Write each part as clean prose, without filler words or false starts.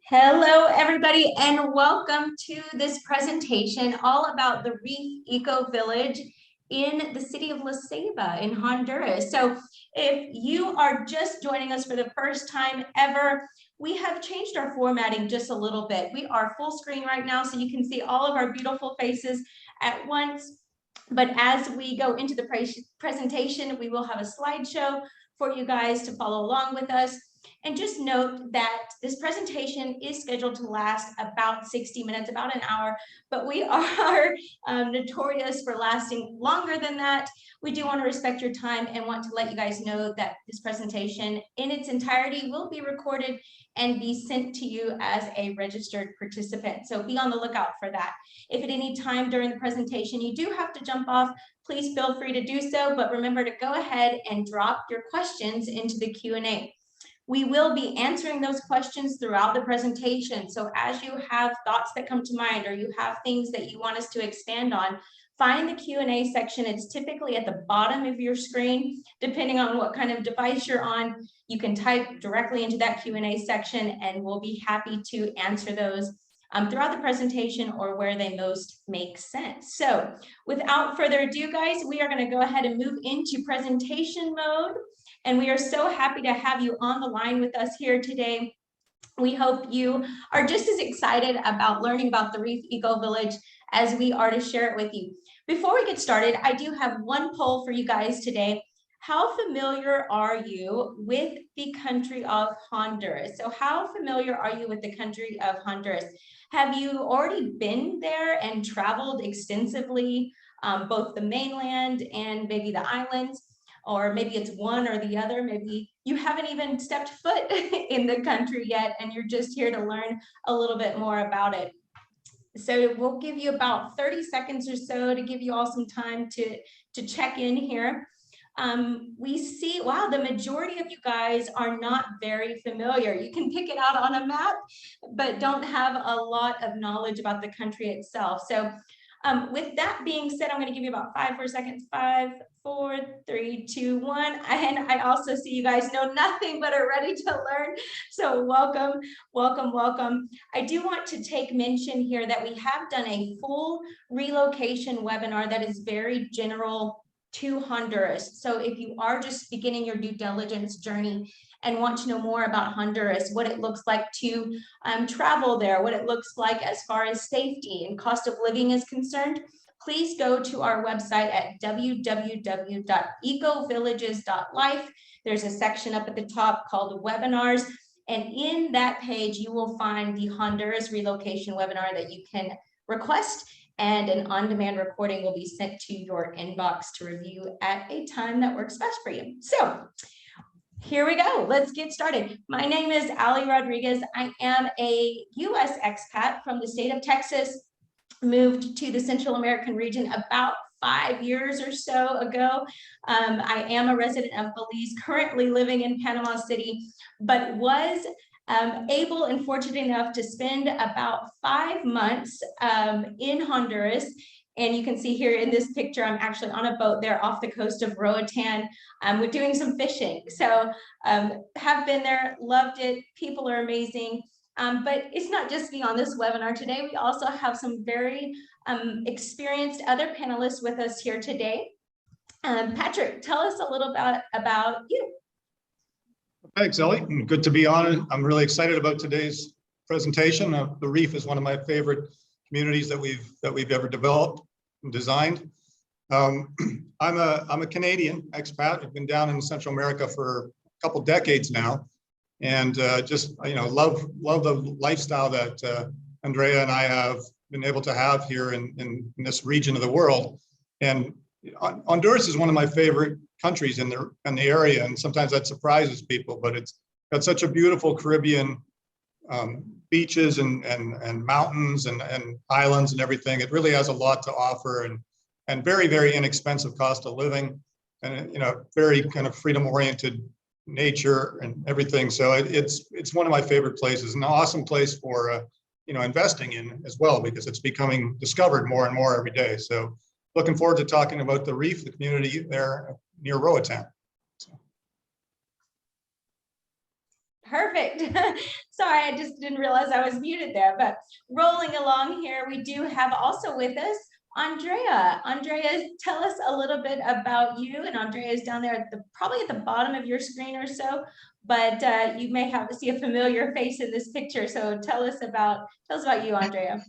Hello, everybody, and welcome to this presentation all about the Reef EcoVillage in the city of La Ceiba in Honduras. So if you are just joining us for the first time ever, we have changed our formatting just a little bit. We are full screen right now, so you can see all of our beautiful faces at once. But as we go into the presentation, we will have a slideshow for you guys to follow along with us. And just note that this presentation is scheduled to last about 60 minutes, about an hour, but we are notorious for lasting longer than that. We do want to respect your time and want to let you guys know that this presentation in its entirety will be recorded and be sent to you as a registered participant. So be on the lookout for that. If at any time during the presentation you do have to jump off, please feel free to do so, but remember to go ahead and drop your questions into the Q&A. We will be answering those questions throughout the presentation. So as you have thoughts that come to mind or you have things that you want us to expand on, find the Q&A section. It's typically at the bottom of your screen. Depending on what kind of device you're on, you can type directly into that Q&A section and we'll be happy to answer those throughout the presentation or where they most make sense. So without further ado, guys, we are going to go ahead and move into presentation mode. And we are so happy to have you on the line with us here today. We hope you are just as excited about learning about the Reef EcoVillage as we are to share it with you. Before we get started, I do have one poll for you guys today. How familiar are you with the country of Honduras? So how familiar are you with the country of Honduras? Have you already been there and traveled extensively, both the mainland and maybe the islands? Or maybe it's one or the other. Maybe you haven't even stepped foot in the country yet and you're just here to learn a little bit more about it. So we'll give you about 30 seconds or so to give you all some time to check in here. We see, wow, the majority of you guys are not very familiar. You can pick it out on a map, but don't have a lot of knowledge about the country itself. So with that being said, I'm going to give you about 5 more seconds. 5, 4, 3, 2, 1. And I also see you guys know nothing but are ready to learn. So welcome, welcome, welcome. I do want to take mention here that we have done a full relocation webinar that is very general to Honduras. So if you are just beginning your due diligence journey and want to know more about Honduras, what it looks like to travel there, what it looks like as far as safety and cost of living is concerned, please go to our website at www.ecovillages.life. There's a section up at the top called webinars. And in that page, you will find the Honduras relocation webinar that you can request, and an on-demand recording will be sent to your inbox to review at a time that works best for you. So here we go. Let's get started. My name is Ali Rodriguez. I am a U.S. expat from the state of Texas, moved to the Central American region about 5 years or so ago. I am a resident of Belize, currently living in Panama City, but was able and fortunate enough to spend about 5 months in Honduras. And you can see here in this picture, I'm actually on a boat there off the coast of Roatan. We're doing some fishing. So have been there, loved it. People are amazing. But it's not just me on this webinar today. We also have some very experienced other panelists with us here today. Patrick, tell us a little bit about you. Thanks, Ellie. Good to be on. I'm really excited about today's presentation. The Reef is one of my favorite communities that we've ever developed and designed. I'm a Canadian expat. I've been down in Central America for a couple decades now, and just love the lifestyle that Andrea and I have been able to have here in this region of the world. And Honduras is one of my favorite countries in the area, and sometimes that surprises people, but it's got such a beautiful Caribbean beaches and mountains and islands and everything. It really has a lot to offer, and very, very inexpensive cost of living, and very kind of freedom-oriented nature and everything. So it's one of my favorite places, an awesome place for investing in as well, because it's becoming discovered more and more every day. So looking forward to talking about the Reef, the community there near Roatan. Perfect. perfect. Sorry, I just didn't realize I was muted there, but rolling along here, we do have also with us Andrea. Andrea, tell us a little bit about you. And Andrea is down there at probably at the bottom of your screen or so, but you may have to see a familiar face in this picture. So tell us about you, Andrea.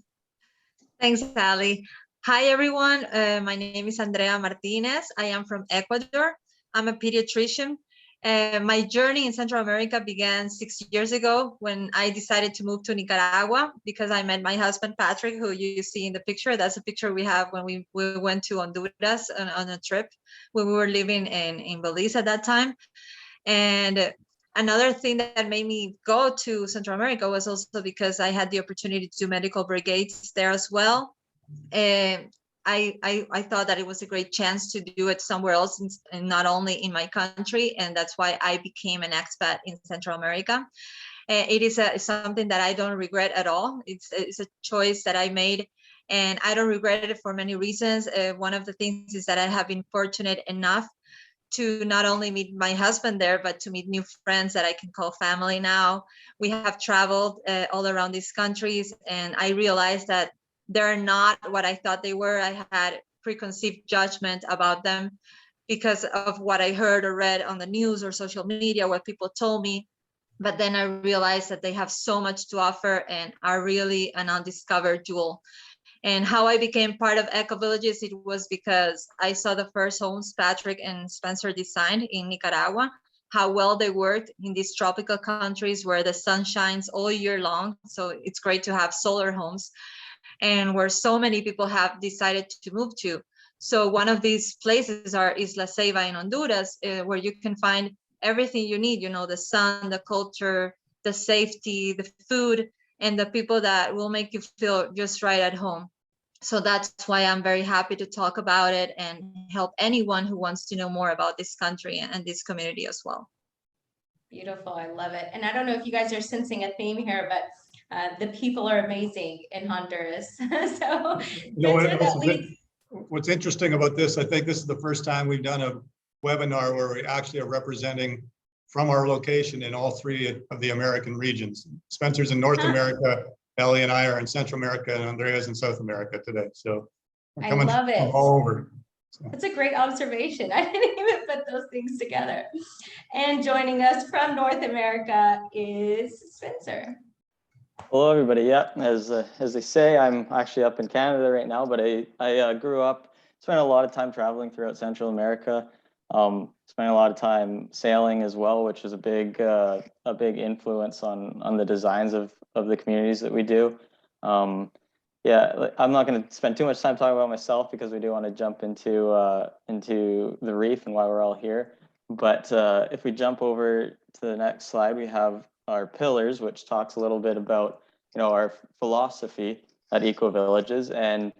Thanks, Sally. Hi, everyone. My name is Andrea Martinez. I am from Ecuador. I'm a pediatrician. My journey in Central America began 6 years ago when I decided to move to Nicaragua because I met my husband, Patrick, who you see in the picture. That's a picture we have when we went to Honduras on a trip when we were living in Belize at that time. And another thing that made me go to Central America was also because I had the opportunity to do medical brigades there as well. And I thought that it was a great chance to do it somewhere else and not only in my country. And that's why I became an expat in Central America. It is something that I don't regret at all. It's a choice that I made, and I don't regret it for many reasons. One of the things is that I have been fortunate enough to not only meet my husband there, but to meet new friends that I can call family now. We have traveled all around these countries, and I realized that they're not what I thought they were. I had preconceived judgment about them because of what I heard or read on the news or social media, what people told me. But then I realized that they have so much to offer and are really an undiscovered jewel. And how I became part of EcoVillages, it was because I saw the first homes Patrick and Spencer designed in Nicaragua, how well they worked in these tropical countries where the sun shines all year long. So it's great to have solar homes, and where so many people have decided to move to. So one of these places is La Ceiba in Honduras, where you can find everything you need, the sun, the culture, the safety, the food, and the people that will make you feel just right at home. So that's why I'm very happy to talk about it and help anyone who wants to know more about this country and this community as well. Beautiful, I love it. And I don't know if you guys are sensing a theme here, but the people are amazing in Honduras. So what's interesting about this, I think this is the first time we've done a webinar where we actually are representing from our location in all three of the American regions. Spencer's in North America, Ellie and I are in Central America, and Andrea's in South America today. So I love it. All over. So. That's a great observation. I didn't even put those things together. And joining us from North America is Spencer. Hello, everybody. Yeah, as they say, I'm actually up in Canada right now, but I grew up, spent a lot of time traveling throughout Central America. Spent a lot of time sailing as well, which is a big influence on the designs of the communities that we do. Yeah, I'm not going to spend too much time talking about myself because we do want to jump into the reef and why we're all here. But if we jump over to the next slide, we have our pillars, which talks a little bit about our philosophy at EcoVillages. And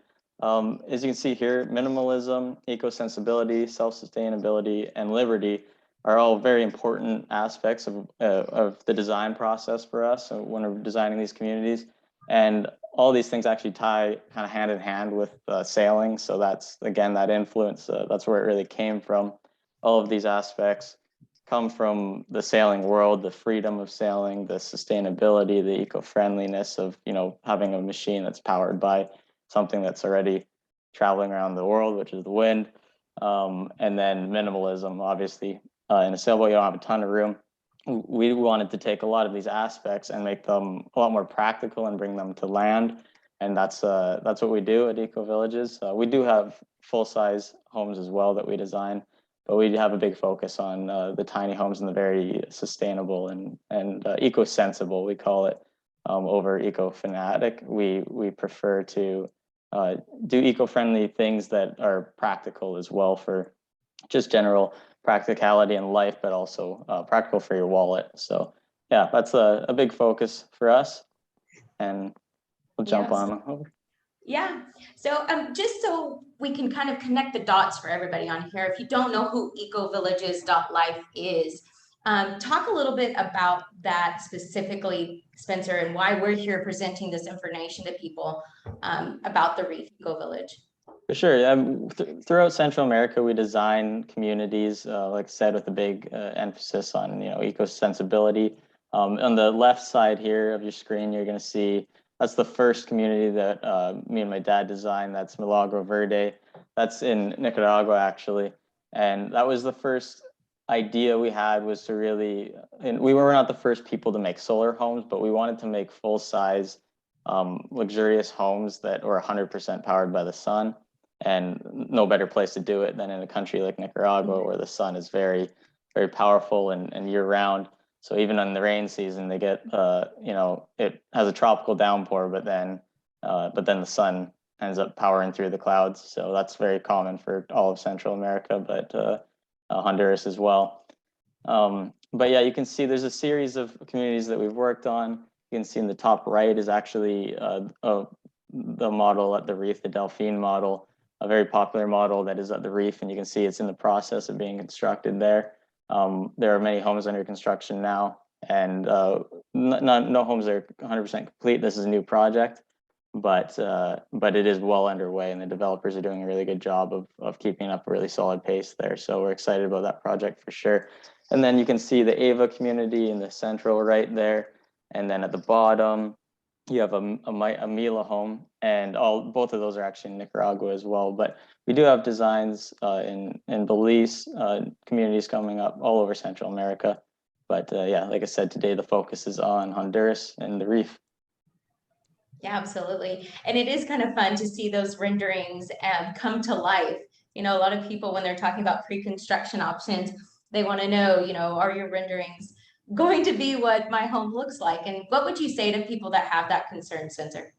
as you can see here, minimalism, eco-sensibility, self-sustainability, and liberty are all very important aspects of the design process for us when we're designing these communities. And all these things actually tie kind of hand in hand with sailing. So that's, again, that influence, that's where it really came from. All of these aspects come from the sailing world, the freedom of sailing, the sustainability, the eco-friendliness of, having a machine that's powered by something that's already traveling around the world, which is the wind. And then minimalism, obviously, in a sailboat, you don't have a ton of room. We wanted to take a lot of these aspects and make them a lot more practical and bring them to land. And that's what we do at EcoVillages. We do have full-size homes as well that we design, but we have a big focus on the tiny homes and the very sustainable and eco-sensible, we call it, over eco-fanatic. We prefer to do eco-friendly things that are practical as well for just general practicality in life, but also practical for your wallet. So yeah, that's a big focus for us. And we'll jump on over. Yeah. So just so we can kind of connect the dots for everybody on here, if you don't know who EcoVillages.life is, talk a little bit about that specifically, Spencer, and why we're here presenting this information to people about the Reef EcoVillage. For sure. Throughout Central America, we design communities, like I said, with a big emphasis on eco-sensibility. On the left side here of your screen, you're going to see that's the first community that me and my dad designed. That's Milagro Verde. That's in Nicaragua, actually. And that was the first idea we had, was to really, and we were not the first people to make solar homes, but we wanted to make full-size, luxurious homes that were 100% powered by the sun. And no better place to do it than in a country like Nicaragua, where the sun is very, very powerful and year-round. So even in the rain season, they get, you know, it has a tropical downpour, but then the sun ends up powering through the clouds. So that's very common for all of Central America, but Honduras as well. But yeah, you can see there's a series of communities that we've worked on. You can see in the top right is actually the model at the Reef, the Delphine model, a very popular model that is at the Reef, and you can see it's in the process of being constructed there. There are many homes under construction now, and no homes are 100% complete. This is a new project, but it is well underway, and the developers are doing a really good job of keeping up a really solid pace there. So we're excited about that project for sure. And then you can see the Ava community in the central right there, and then at the bottom you have a Mila home, and both of those are actually in Nicaragua as well. But we do have designs in Belize, communities coming up all over Central America. But yeah, like I said, today the focus is on Honduras and the Reef. Yeah, absolutely. And it is kind of fun to see those renderings come to life. You know, a lot of people, when they're talking about pre-construction options, they want to know, you know, are your renderings going to be what my home looks like? And what would you say to people that have that concern, Spencer?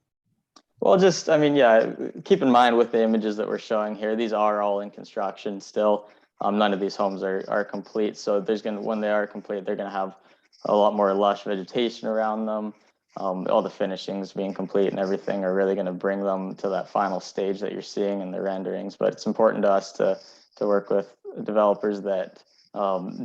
Well, just, I mean, yeah, keep in mind with the images that we're showing here, these are all in construction still. None of these homes are complete. So when they are complete, they're going to have a lot more lush vegetation around them. All the finishings being complete and everything are really going to bring them to that final stage that you're seeing in the renderings. But it's important to us to work with developers that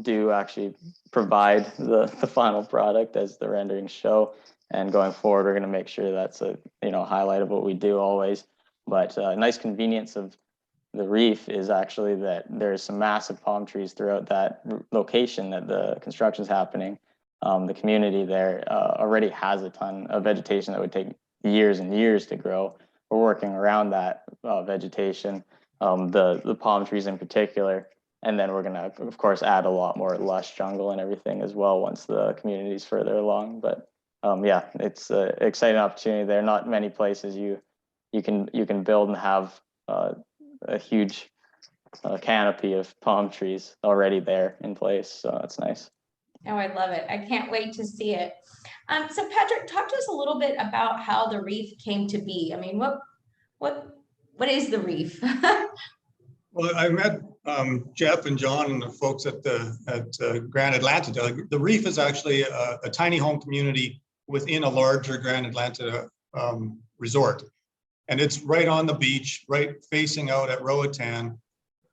do actually provide the final product as the renderings show. And going forward, we're going to make sure that's a highlight of what we do always. But a nice convenience of the Reef is actually that there's some massive palm trees throughout that location that the construction is happening. The community there already has a ton of vegetation that would take years and years to grow. We're working around that vegetation, the palm trees in particular. And then we're going to, of course, add a lot more lush jungle and everything as well once the community is further along. But yeah, it's an exciting opportunity. There are not many places you can build and have a huge canopy of palm trees already there in place. So that's nice. Oh, I love it. I can't wait to see it. So Patrick, talk to us a little bit about how the Reef came to be. I mean, what is the Reef? Well, I met Jeff and John and the folks at Grand Atlanta. The Reef is actually a tiny home community within a larger Grand Atlanta resort. And it's right on the beach, right facing out at Roatan.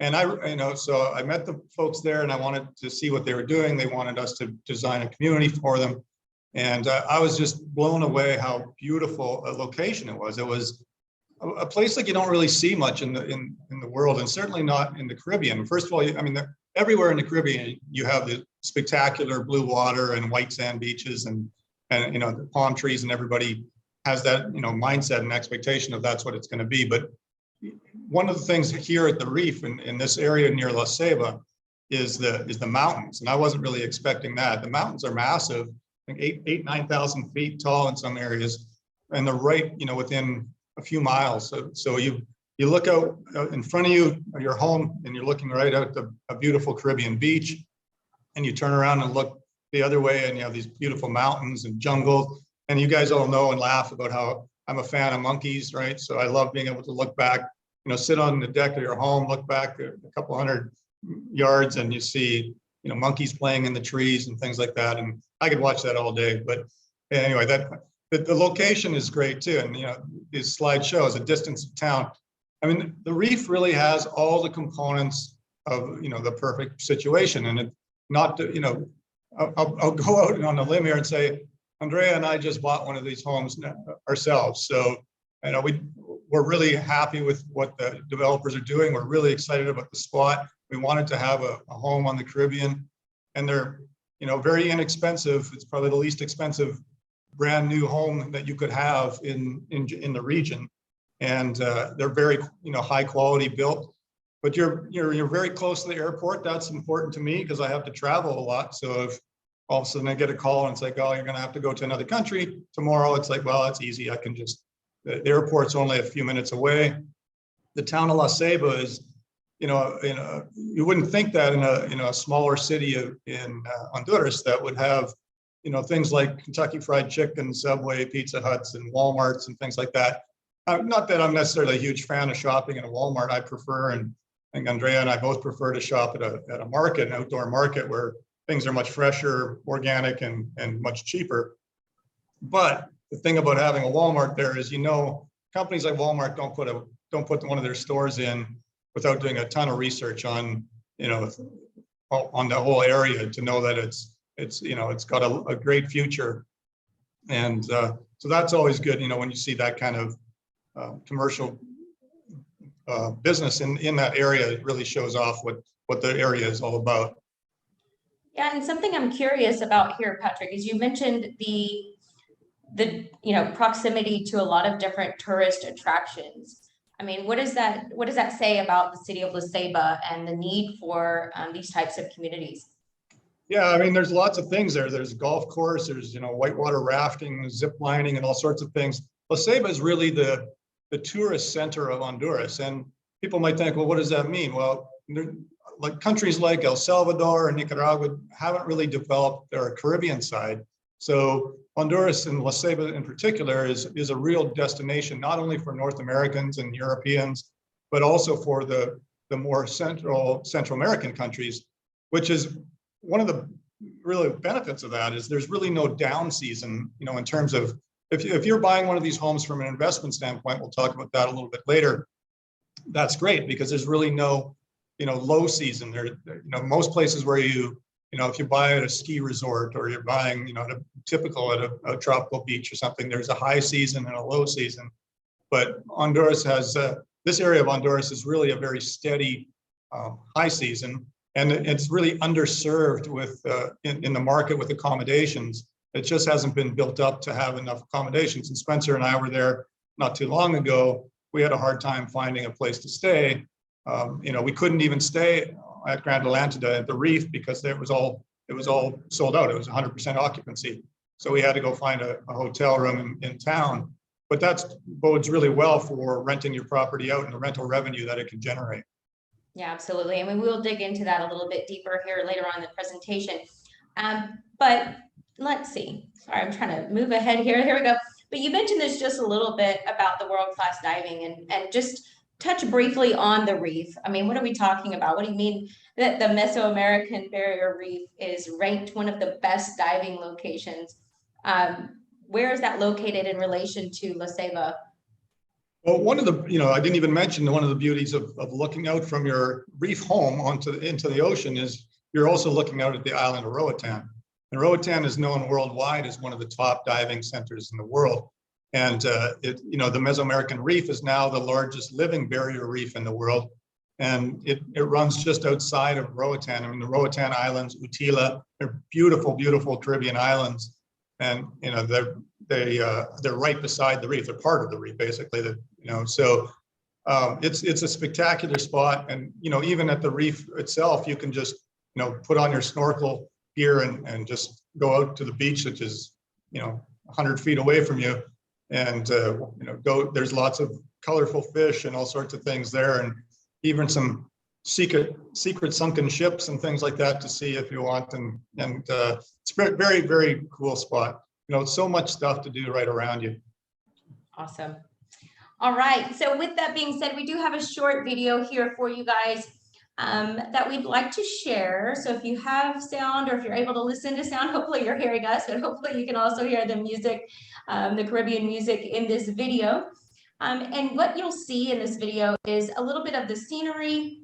And so I met the folks there and I wanted to see what they were doing. They wanted us to design a community for them. And I was just blown away how beautiful a location it was. It was a place like you don't really see much in the world, and certainly not in the Caribbean. First of all, I mean, everywhere in the Caribbean, you have the spectacular blue water and white sand beaches and the palm trees, and everybody has that, mindset and expectation of that's what it's going to be. But one of the things here at the Reef in this area near La Ceiba is the mountains. And I wasn't really expecting that. The mountains are massive, I think 9,000 feet tall in some areas. And they're right, within a few miles. So you look out in front of you, your home, and you're looking right out a beautiful Caribbean beach. And you turn around and look the other way and you have these beautiful mountains and jungle. And you guys all know and laugh about how I'm a fan of monkeys, right? So I love being able to look back, sit on the deck of your home, look back a couple hundred yards, and you see, monkeys playing in the trees and things like that. And I could watch that all day. But anyway, the location is great too. And, this slide shows a distance of town. I mean, the Reef really has all the components of, the perfect situation. And it not to, I'll go out on a limb here and say, Andrea and I just bought one of these homes ourselves. So, we're really happy with what the developers are doing. We're really excited about the spot. We wanted to have a home on the Caribbean, and they're very inexpensive. It's probably the least expensive brand new home that you could have in the region. And they're very, high quality built. But you're very close to the airport. That's important to me because I have to travel a lot. So if all of a sudden I get a call and it's like, oh, you're going to have to go to another country tomorrow, it's like, well, that's easy. I can just, the airport's only a few minutes away. The town of La Ceiba is, you wouldn't think that in a smaller city in Honduras that would have, things like Kentucky Fried Chicken, Subway, Pizza Huts, and Walmarts and things like that. Not that I'm necessarily a huge fan of shopping in a Walmart. I prefer, and I think Andrea and I both prefer to shop at a market, an outdoor market where things are much fresher, organic, and much cheaper. But the thing about having a Walmart there is, companies like Walmart don't put one of their stores in without doing a ton of research on, on the whole area to know that it's got a great future. And so that's always good, when you see that kind of commercial business in that area. It really shows off what the area is all about. Yeah, and something I'm curious about here, Patrick, is you mentioned the proximity to a lot of different tourist attractions. I mean, what does that say about the city of La Ceiba and the need for these types of communities? Yeah, I mean, there's lots of things there. There's a golf course, there's whitewater rafting, zip lining, and all sorts of things. La Ceiba is really the tourist center of Honduras, and people might think, well, what does that mean? Well, like countries like El Salvador and Nicaragua haven't really developed their Caribbean side. So Honduras and La Ceiba in particular is a real destination, not only for North Americans and Europeans, but also for the more Central American countries, which is one of the really benefits of that is there's really no down season, in terms of if you're buying one of these homes from an investment standpoint, we'll talk about that a little bit later. That's great because there's really no, low season. There, most places where if you buy at a ski resort or you're buying, at a tropical beach or something, there's a high season and a low season. But Honduras has, this area of Honduras is really a very steady high season. And it's really underserved with in the market with accommodations. It just hasn't been built up to have enough accommodations. And Spencer and I were there not too long ago. We had a hard time finding a place to stay. We couldn't even stay at Grand Atlantida at the Reef because it was all sold out. It was 100% occupancy. So we had to go find a hotel room in town. But that bodes really well for renting your property out and the rental revenue that it can generate. Yeah, absolutely. I mean, we'll dig into that a little bit deeper here later on in the presentation. But let's see. Sorry, I'm trying to move ahead here. Here we go. But you mentioned this just a little bit about the world-class diving and just touch briefly on the reef. I mean, what are we talking about? What do you mean that the Mesoamerican Barrier Reef is ranked one of the best diving locations? Where is that located in relation to La Ceiba? Well, one of the, I didn't even mention one of the beauties of looking out from your reef home into the ocean is you're also looking out at the island of Roatan. And Roatan is known worldwide as one of the top diving centers in the world. And the Mesoamerican Reef is now the largest living barrier reef in the world. And it runs just outside of Roatan. I mean, the Roatan Islands, Utila, they're beautiful, beautiful Caribbean islands. And, they're right beside the reef. They're part of the reef, basically. So it's a spectacular spot. And, even at the reef itself, you can just, put on your snorkel gear and just go out to the beach, which is, 100 feet away from you. And, there's lots of colorful fish and all sorts of things there. And even some secret sunken ships and things like that to see if you want. And it's a very, very cool spot. So much stuff to do right around you. Awesome. All right. So with that being said, we do have a short video here for you guys that we'd like to share. So if you have sound or if you're able to listen to sound, hopefully you're hearing us, but hopefully you can also hear the music, the Caribbean music in this video. And what you'll see in this video is a little bit of the scenery,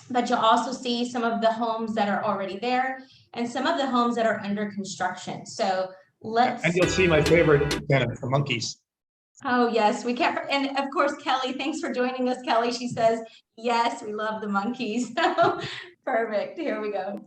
but you'll also see some of the homes that are already there and some of the homes that are under construction. So and you'll see my favorite tenant, the monkeys. Oh yes, we can't. And of course, Kelly, thanks for joining us, Kelly. She says, yes, we love the monkeys. So perfect. Here we go.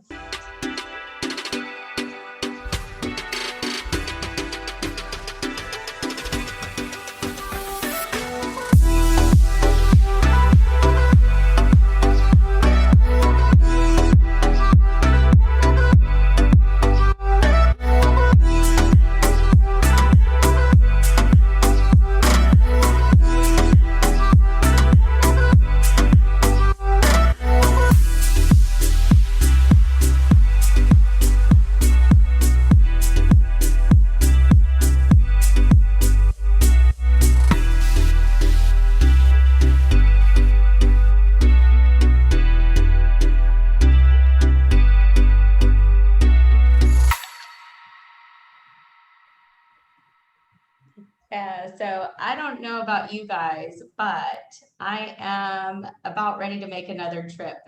Yeah, so I don't know about you guys, but I am about ready to make another trip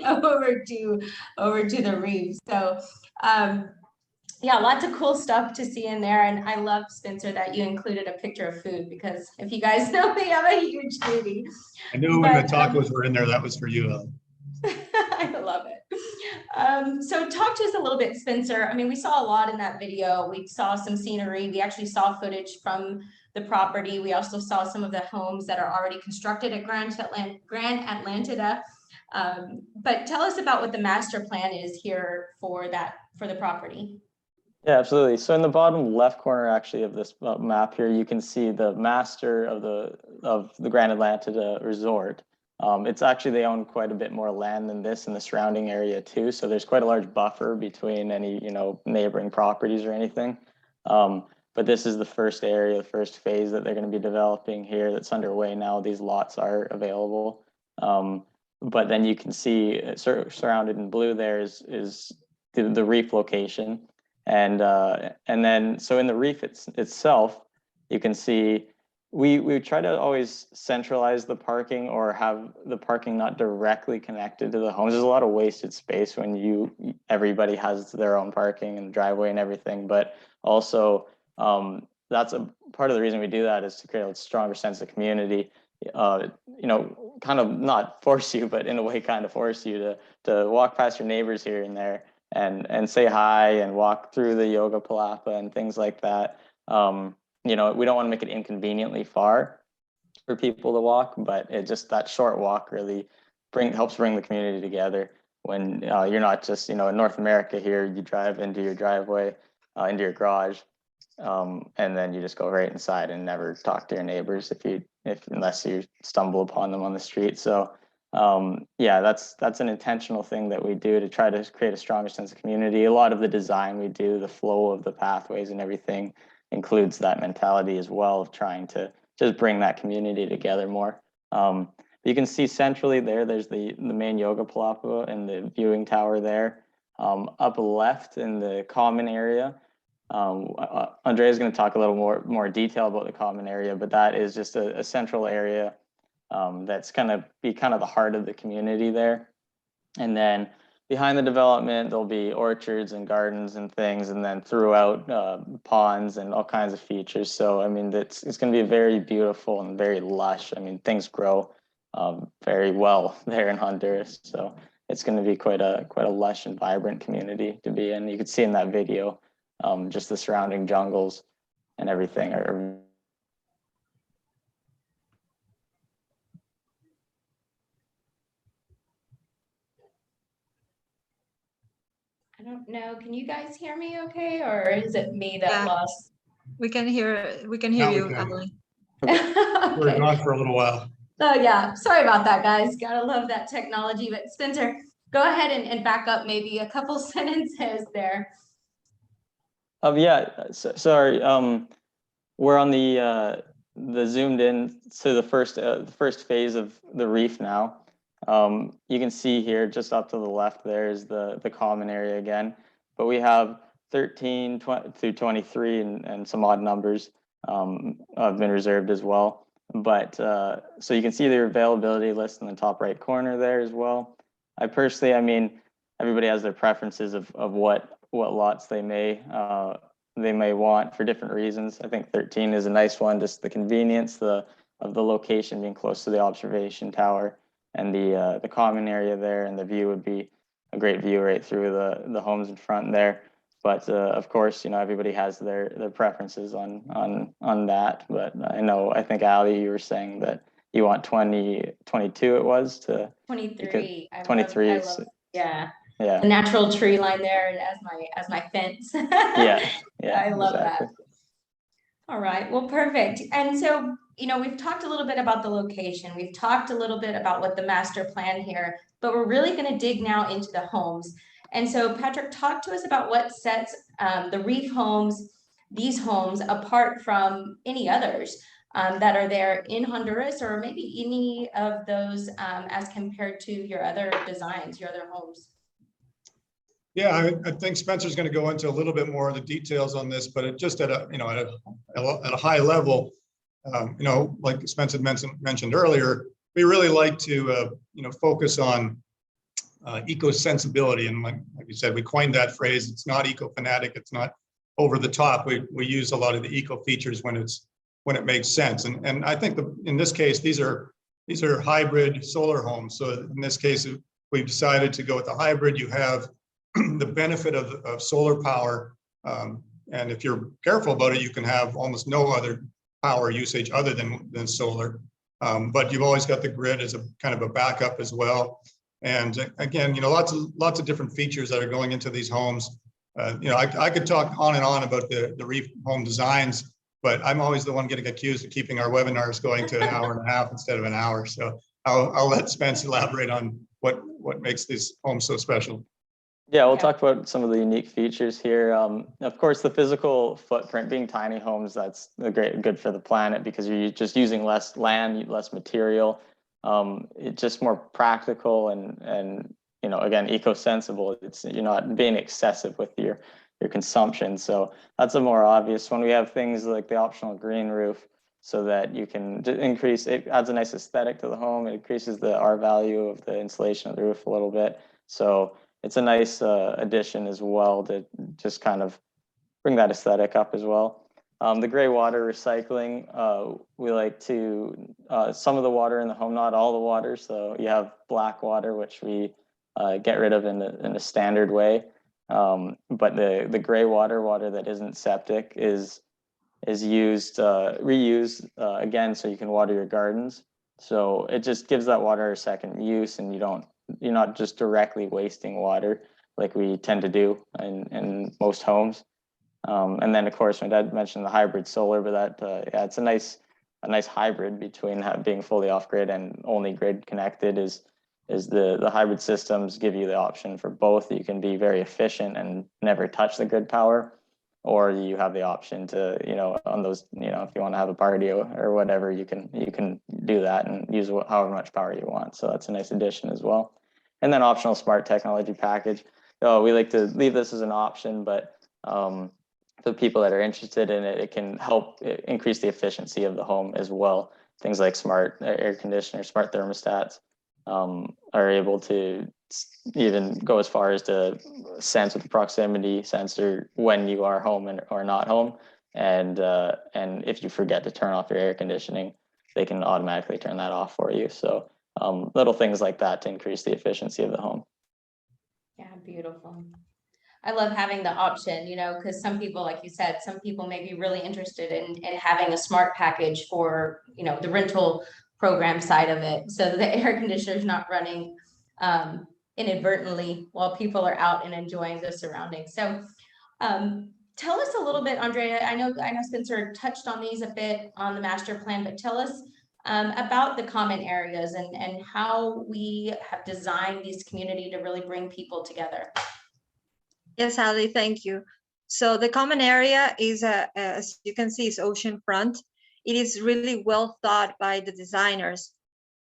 over to the reef. So yeah, lots of cool stuff to see in there. And I love, Spencer, that you included a picture of food because if you guys know me, I'm a huge foodie. I knew when the But tacos were in there, that was for you, Ellen. I love it. So talk to us a little bit, Spencer. I mean, we saw a lot in that video. We saw some scenery. We actually saw footage from the property. We also saw some of the homes that are already constructed at Grand Atlantida. But tell us about what the master plan is here for the property. Yeah, absolutely. So in the bottom left corner, actually, of this map here, you can see the master of the Grand Atlantida Resort. It's actually, they own quite a bit more land than this in the surrounding area too. So there's quite a large buffer between any, neighboring properties or anything. But this is the first area, the first phase that they're going to be developing here that's underway now. These lots are available. But then you can see surrounded in blue there is the reef location. And then, so in the reef itself, you can see we try to always centralize the parking or have the parking not directly connected to the homes. There's a lot of wasted space when everybody has their own parking and driveway and everything. But also, that's a part of the reason we do that is to create a stronger sense of community. Kind of not force you, but in a way, kind of force you to walk past your neighbors here and there. And say hi and walk through the yoga palapa and things like that. We don't want to make it inconveniently far for people to walk, but that short walk really helps bring the community together. When you're not just, in North America here, you drive into your driveway, into your garage, and then you just go right inside and never talk to your neighbors unless you stumble upon them on the street. So yeah, that's an intentional thing that we do to try to create a stronger sense of community. A lot of the design we do, the flow of the pathways and everything includes that mentality as well of trying to just bring that community together more. You can see centrally there's the main yoga palapa and the viewing tower there. Up left in the common area, Andrea is going to talk a little more detail about the common area, but that is just a central area that's going to be kind of the heart of the community there. And then behind the development, there'll be orchards and gardens and things, and then throughout ponds and all kinds of features. So, I mean, it's going to be very beautiful and very lush. I mean, things grow very well there in Honduras. So it's going to be quite a lush and vibrant community to be in. You can see in that video, just the surrounding jungles and everything are I don't know. Can you guys hear me okay? Or is it me that lost? We can hear Now you, we can. Emily. We're Okay. gone for a little while. Oh yeah, sorry about that, guys. Gotta love that technology. But Spencer, go ahead and back up maybe a couple sentences there. Yeah, sorry. We're on the zoomed in to the first phase of the reef now. You can see here just up to the left there is the common area again, but we have 13 through 23 and some odd numbers have been reserved as well. But so you can see their availability list in the top right corner there as well. I mean, everybody has their preferences of what lots they may want for different reasons. I think 13 is a nice one, just the convenience of the location being close to the observation tower and the common area there, and the view would be a great view right through the homes in front there. But of course, everybody has their preferences on that. But I think Ali, you were saying that you want 22. It was to 23. 23. I love, yeah. Yeah. The natural tree line there as my fence. Yeah. I love exactly. that. All right, well, perfect. And so, we've talked a little bit about the location. We've talked a little bit about what the master plan here, but we're really going to dig now into the homes. And so, Patrick, talk to us about what sets the reef homes, these homes, apart from any others that are there in Honduras, or maybe any of those as compared to your other designs, your other homes. Yeah, I think Spencer's going to go into a little bit more of the details on this, but just at a high level, like Spencer mentioned earlier, we really like to focus on eco-sensibility, and like you said, we coined that phrase. It's not eco-fanatic. It's not over the top. We use a lot of the eco features when it makes sense, and I think in this case these are hybrid solar homes. So in this case, we've decided to go with the hybrid. You have the benefit of solar power, and if you're careful about it, you can have almost no other power usage other than solar. But you've always got the grid as a kind of a backup as well. And again, lots of different features that are going into these homes. I could talk on and on about the Reef home designs, but I'm always the one getting accused of keeping our webinars going to an hour and a half instead of an hour. So I'll let Spence elaborate on what makes this home so special. Yeah, we'll talk about some of the unique features here. Of course, the physical footprint, being tiny homes, that's good for the planet because you're just using less land, less material. It's just more practical and again, eco-sensible. You're not being excessive with your consumption. So that's a more obvious one. We have things like the optional green roof so that you can increase, it adds a nice aesthetic to the home. It increases the R value of the insulation of the roof a little bit. So it's a nice addition as well to just kind of bring that aesthetic up as well. The gray water recycling, we like to, some of the water in the home, not all the water. So you have black water, which we get rid of in a standard way. But the gray water that isn't septic is used, reused again, so you can water your gardens. So it just gives that water a second use, and you're not just directly wasting water like we tend to do in most homes. And then of course, my dad mentioned the hybrid solar, but it's a nice hybrid between being fully off grid and only grid connected. Is the hybrid systems give you the option for both. You can be very efficient and never touch the grid power, or you have the option to, on those, if you want to have a party or whatever, you can do that and use however much power you want. So that's a nice addition as well. And then optional smart technology package. We like to leave this as an option, but for people that are interested in it, it can help increase the efficiency of the home as well. Things like smart air conditioners, smart thermostats are able to even go as far as to sense with the proximity sensor when you are home or not home. And if you forget to turn off your air conditioning, they can automatically turn that off for you. So little things like that to increase the efficiency of the home. Yeah, beautiful. I love having the option, because some people, like you said, some people may be really interested in having a smart package for, the rental program side of it. So the air conditioner is not running inadvertently while people are out and enjoying the surroundings. So tell us a little bit, Andrea, I know Spencer touched on these a bit on the master plan, but tell us about the common areas and how we have designed these community to really bring people together. Yes, Ali, thank you. So the common area is, as you can see, is oceanfront. It is really well thought by the designers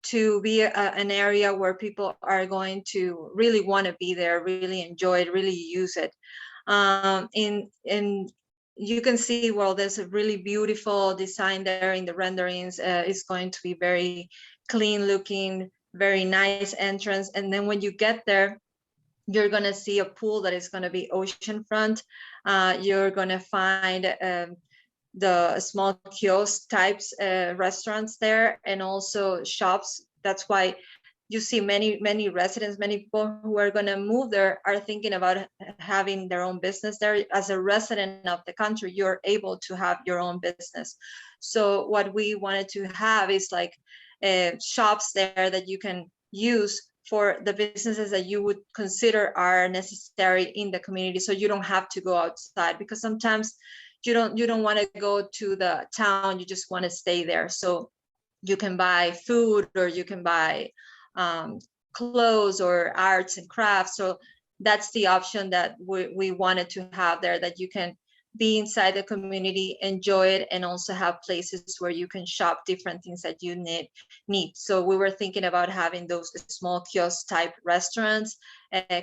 to be an area where people are going to really want to be there, really enjoy it, really use it. And you can see, well, there's a really beautiful design there in the renderings. It's going to be very clean looking, very nice entrance. And then when you get there, you're going to see a pool that is going to be oceanfront. You're going to find the small kiosk types restaurants there, and also shops. That's why you see many residents, many people who are going to move there are thinking about having their own business there. As a resident of the country, you're able to have your own business. So what we wanted to have is like shops there that you can use for the businesses that you would consider are necessary in the community, so you don't have to go outside, because sometimes you don't want to go to the town, you just want to stay there. So you can buy food, or you can buy clothes or arts and crafts. So that's the option that we wanted to have there, that you can be inside the community, enjoy it, and also have places where you can shop different things that you need. So we were thinking about having those small kiosk type restaurants,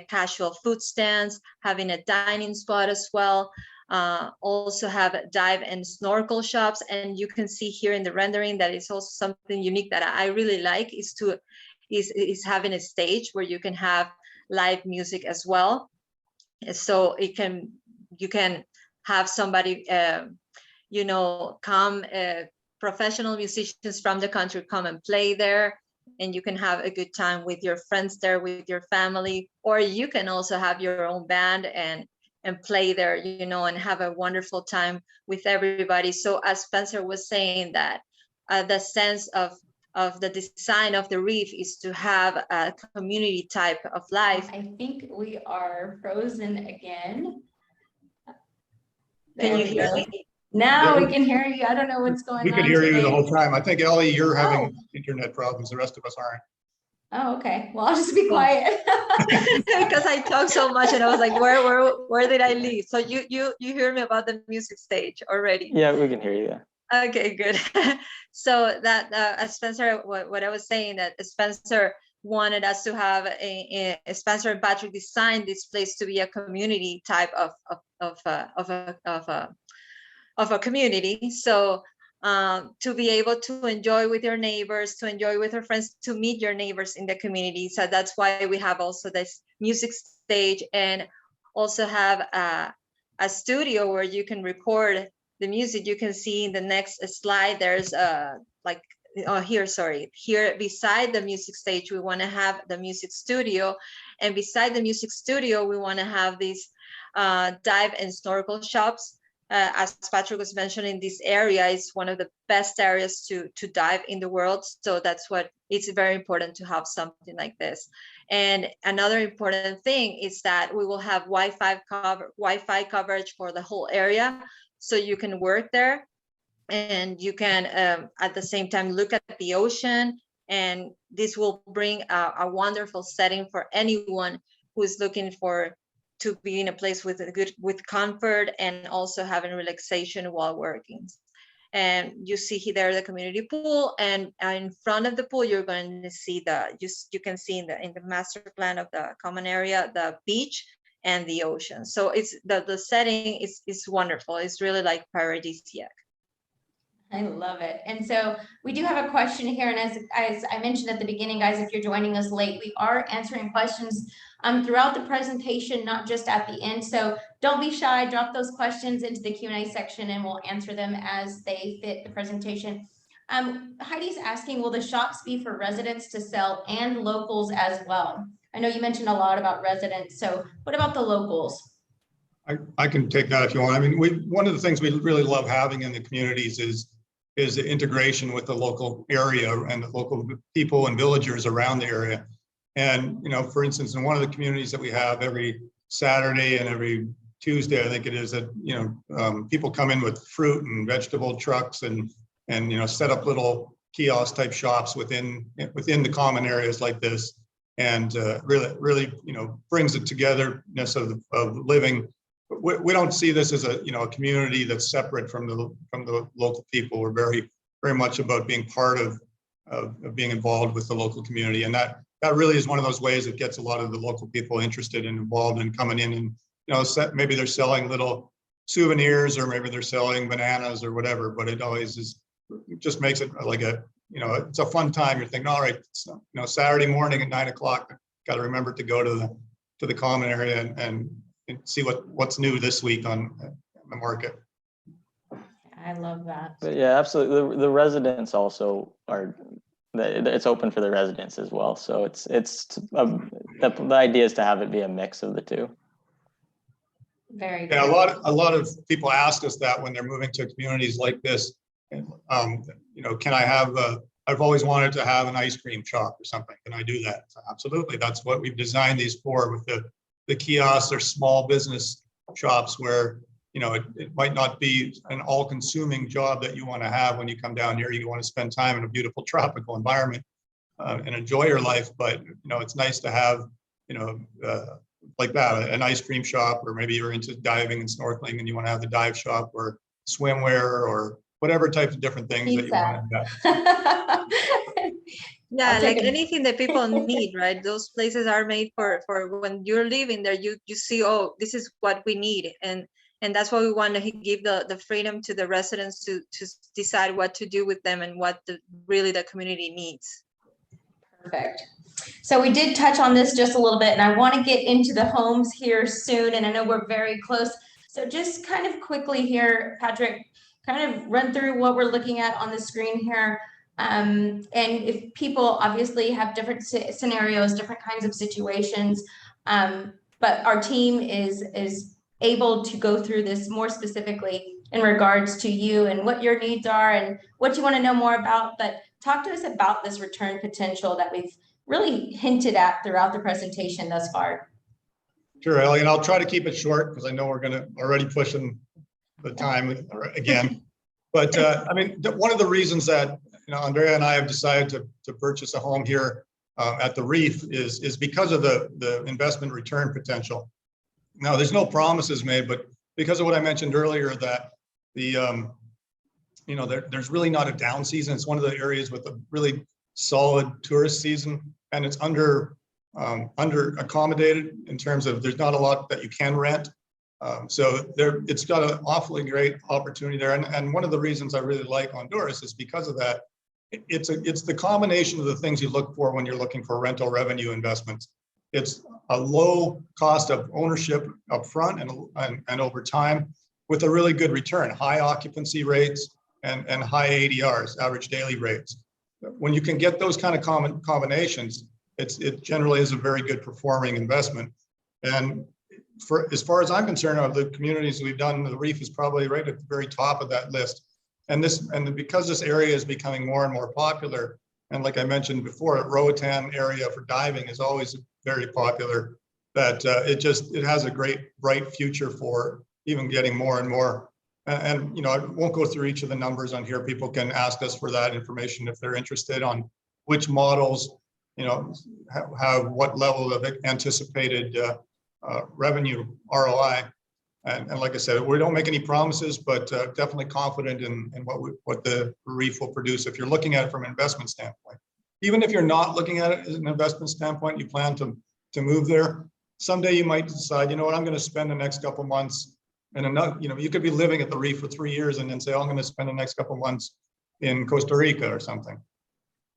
casual food stands, having a dining spot as well. Also have dive and snorkel shops. And you can see here in the rendering that is also something unique that I really like is having a stage where you can have live music as well. So you can have somebody, come, professional musicians from the country come and play there, and you can have a good time with your friends there, with your family, or you can also have your own band and play there, and have a wonderful time with everybody. So as Spencer was saying, that the sense of the design of the reef is to have a community type of life. I think we are frozen again. Can you hear me? Now Yeah, we can hear you. I don't know what's going on. We could hear you the today. whole time. I think, Ellie, you're having internet problems. The rest of us aren't. Oh, okay. Well, I'll just be quiet. Because I talk so much, and I was like, where did I leave? So you hear me about the music stage already? Yeah, we can hear you. Yeah. Okay, good. So that Spencer, what I was saying, that Spencer wanted us to have Spencer and Patrick designed this place to be a community type of a community. So to be able to enjoy with your neighbors, to enjoy with your friends, to meet your neighbors in the community. So that's why we have also this music stage, and also have a studio where you can record the music. You can see in the next slide, there's here beside the music stage, we want to have the music studio, and beside the music studio, we want to have these dive and snorkel shops. As Patrick was mentioning, this area is one of the best areas to dive in the world. So that's what it's very important to have something like this. And another important thing is that we will have Wi-Fi coverage for the whole area, so you can work there, and you can at the same time look at the ocean. And this will bring a wonderful setting for anyone who is looking to be in a place with comfort, and also having relaxation while working. And you see there the community pool, and in front of the pool, you're going to see you can see in the master plan of the common area, the beach and the ocean. So it's the setting is wonderful. It's really like paradisiac. I love it. And so we do have a question here. And as I mentioned at the beginning, guys, if you're joining us late, we are answering questions throughout the presentation, not just at the end. So don't be shy, drop those questions into the Q&A section and we'll answer them as they fit the presentation. Heidi's asking, will the shops be for residents to sell and locals as well? I know you mentioned a lot about residents. So what about the locals? I can take that if you want. I mean, one of the things we really love having in the communities is the integration with the local area and the local people and villagers around the area. And, for instance, in one of the communities that we have, every Saturday and every Tuesday, I think it is, that, people come in with fruit and vegetable trucks and set up little kiosk type shops within the common areas like this. And really, brings the togetherness of living. We don't see this as a community that's separate from the local people. We're very, very much about being part of being involved with the local community, and that really is one of those ways that gets a lot of the local people interested and involved and coming in, and maybe they're selling little souvenirs, or maybe they're selling bananas or whatever. But it just makes it like it's a fun time. You're thinking, all right, Saturday morning at 9 o'clock, got to remember to go to the common area and see what's new this week on the market. I love that. But yeah, absolutely. The residents also it's open for the residents as well. So the idea is to have it be a mix of the two. Very good. Yeah, a lot of people ask us that when they're moving to communities like this. And, can I have I've always wanted to have an ice cream shop or something. Can I do that? So absolutely. That's what we've designed these for, with the kiosks or small business shops where, it might not be an all-consuming job that you want to have when you come down here. You want to spend time in a beautiful tropical environment and enjoy your life. But, it's nice to have, like that, an ice cream shop, or maybe you're into diving and snorkeling and you want to have the dive shop, or swimwear, or whatever types of different things that you want to have. Yeah, like a- anything that people need, right? Those places are made for when you're living there, you see, oh, this is what we need. And that's why we want to give the freedom to the residents to decide what to do with them and what really the community needs. Perfect. So we did touch on this just a little bit, and I want to get into the homes here soon, and I know we're very close. So just kind of quickly here, Patrick, kind of run through what we're looking at on the screen here. And if people obviously have different scenarios, different kinds of situations, but our team is able to go through this more specifically in regards to you and what your needs are and what you want to know more about. But talk to us about this return potential that we've really hinted at throughout the presentation thus far. Sure, Ellie, and I'll try to keep it short because I know we're going to already pushing the time again. But I mean, one of the reasons that Andrea and I have decided to purchase a home here at the Reef is because of the investment return potential. Now, there's no promises made, but because of what I mentioned earlier, that the there's really not a down season. It's one of the areas with a really solid tourist season, and it's under accommodated in terms of there's not a lot that you can rent. So it's got an awfully great opportunity there. And one of the reasons I really like Honduras is because of that. It's the combination of the things you look for when you're looking for rental revenue investments. It's a low cost of ownership up front and over time, with a really good return, high occupancy rates and high ADRs, average daily rates. When you can get those kind of combinations, it generally is a very good performing investment. And as far as I'm concerned, of the communities we've done, the Reef is probably right at the very top of that list. And because this area is becoming more and more popular, and like I mentioned before, Roatan area for diving is always very popular, that it has a great, bright future for even getting more and more. And I won't go through each of the numbers on here. People can ask us for that information if they're interested on which models, have what level of anticipated revenue ROI. And like I said, we don't make any promises, but definitely confident in what the Reef will produce if you're looking at it from an investment standpoint. Even if you're not looking at it as an investment standpoint, you plan to move there. Someday you might decide, I'm going to spend the next couple months and you could be living at the Reef for 3 years and then say, I'm going to spend the next couple months in Costa Rica or something.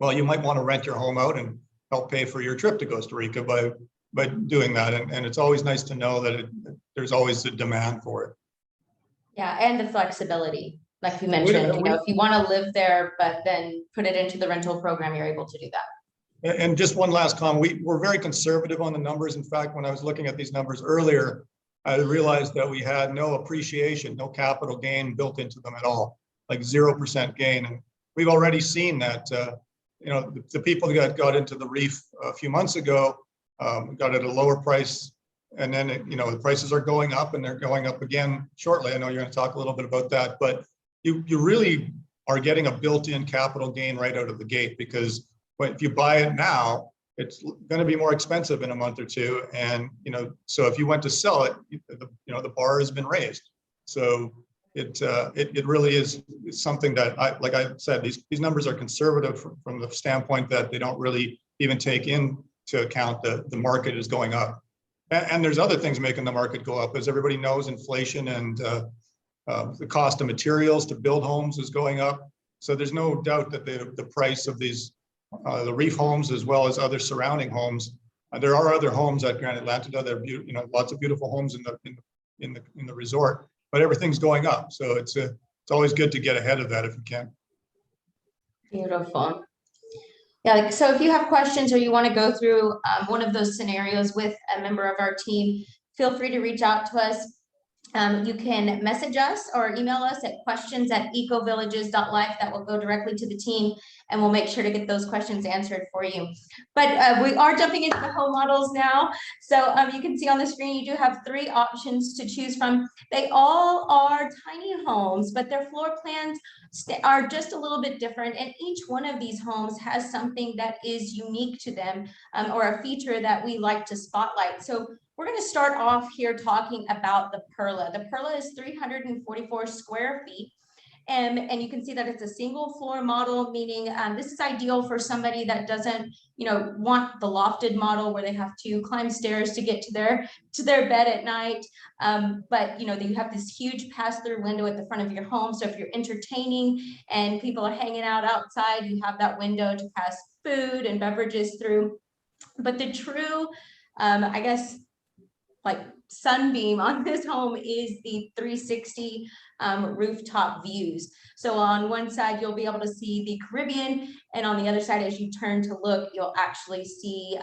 Well, you might want to rent your home out and help pay for your trip to Costa Rica by doing that. And it's always nice to know that there's always a demand for it. Yeah, and the flexibility, like you mentioned, if you want to live there, but then put it into the rental program, you're able to do that. And just one last comment, we're very conservative on the numbers. In fact, when I was looking at these numbers earlier, I realized that we had no appreciation, no capital gain built into them at all, like 0% gain. And we've already seen that, the people that got into the Reef a few months ago got at a lower price. And then, the prices are going up and they're going up again shortly. I know you're going to talk a little bit about that, but you really are getting a built-in capital gain right out of the gate, because if you buy it now, it's going to be more expensive in a month or two. And, so if you went to sell it, the bar has been raised. So it really is something that like I said, these numbers are conservative from the standpoint that they don't really even take into account the market is going up. And there's other things making the market go up. As everybody knows, inflation and the cost of materials to build homes is going up. So there's no doubt that the price of these the Reef homes, as well as other surrounding homes, there are other homes at Grand Atlantida. There are lots of beautiful homes in the resort, but everything's going up. So it's always good to get ahead of that if you can. Beautiful. Yeah, so if you have questions or you want to go through one of those scenarios with a member of our team, feel free to reach out to us. You can message us or email us at questions@ecovillages.life. That will go directly to the team, and we'll make sure to get those questions answered for you. But we are jumping into the home models now. So you can see on the screen, you do have 3 options to choose from. They all are tiny homes, but their floor plans are just a little bit different. And each one of these homes has something that is unique to them or a feature that we like to spotlight. So we're going to start off here talking about the Perla. The Perla is 344 square feet. And you can see that it's a single floor model, meaning this is ideal for somebody that doesn't, want the lofted model where they have to climb stairs to get to their bed at night. But you have this huge pass-through window at the front of your home. So if you're entertaining and people are hanging out outside, you have that window to pass food and beverages through. But the true, I guess, like sunbeam on this home is the 360 rooftop views. So on one side, you'll be able to see the Caribbean, and on the other side, as you turn to look, you'll actually see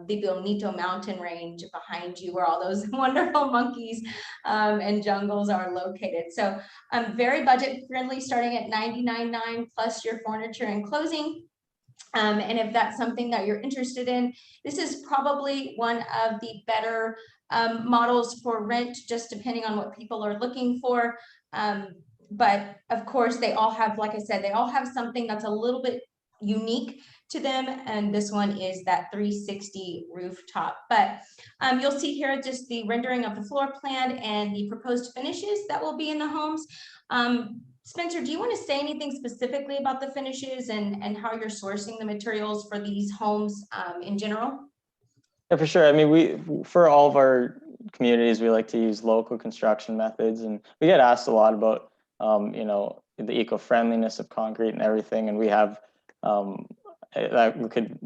the Bonito mountain range behind you, where all those wonderful monkeys and jungles are located. So very budget friendly, starting at $99.9 plus your furniture and closing. And if that's something that you're interested in, this is probably one of the better models for rent, just depending on what people are looking for. But of course, they all have, like I said, they all have something that's a little bit unique to them. And this one is that 360 rooftop. But you'll see here just the rendering of the floor plan and the proposed finishes that will be in the homes. Spencer, do you want to say anything specifically about the finishes and how you're sourcing the materials for these homes in general? Yeah, for sure. I mean, for all of our communities, we like to use local construction methods, and we get asked a lot about, the eco-friendliness of concrete and everything. And we have, that could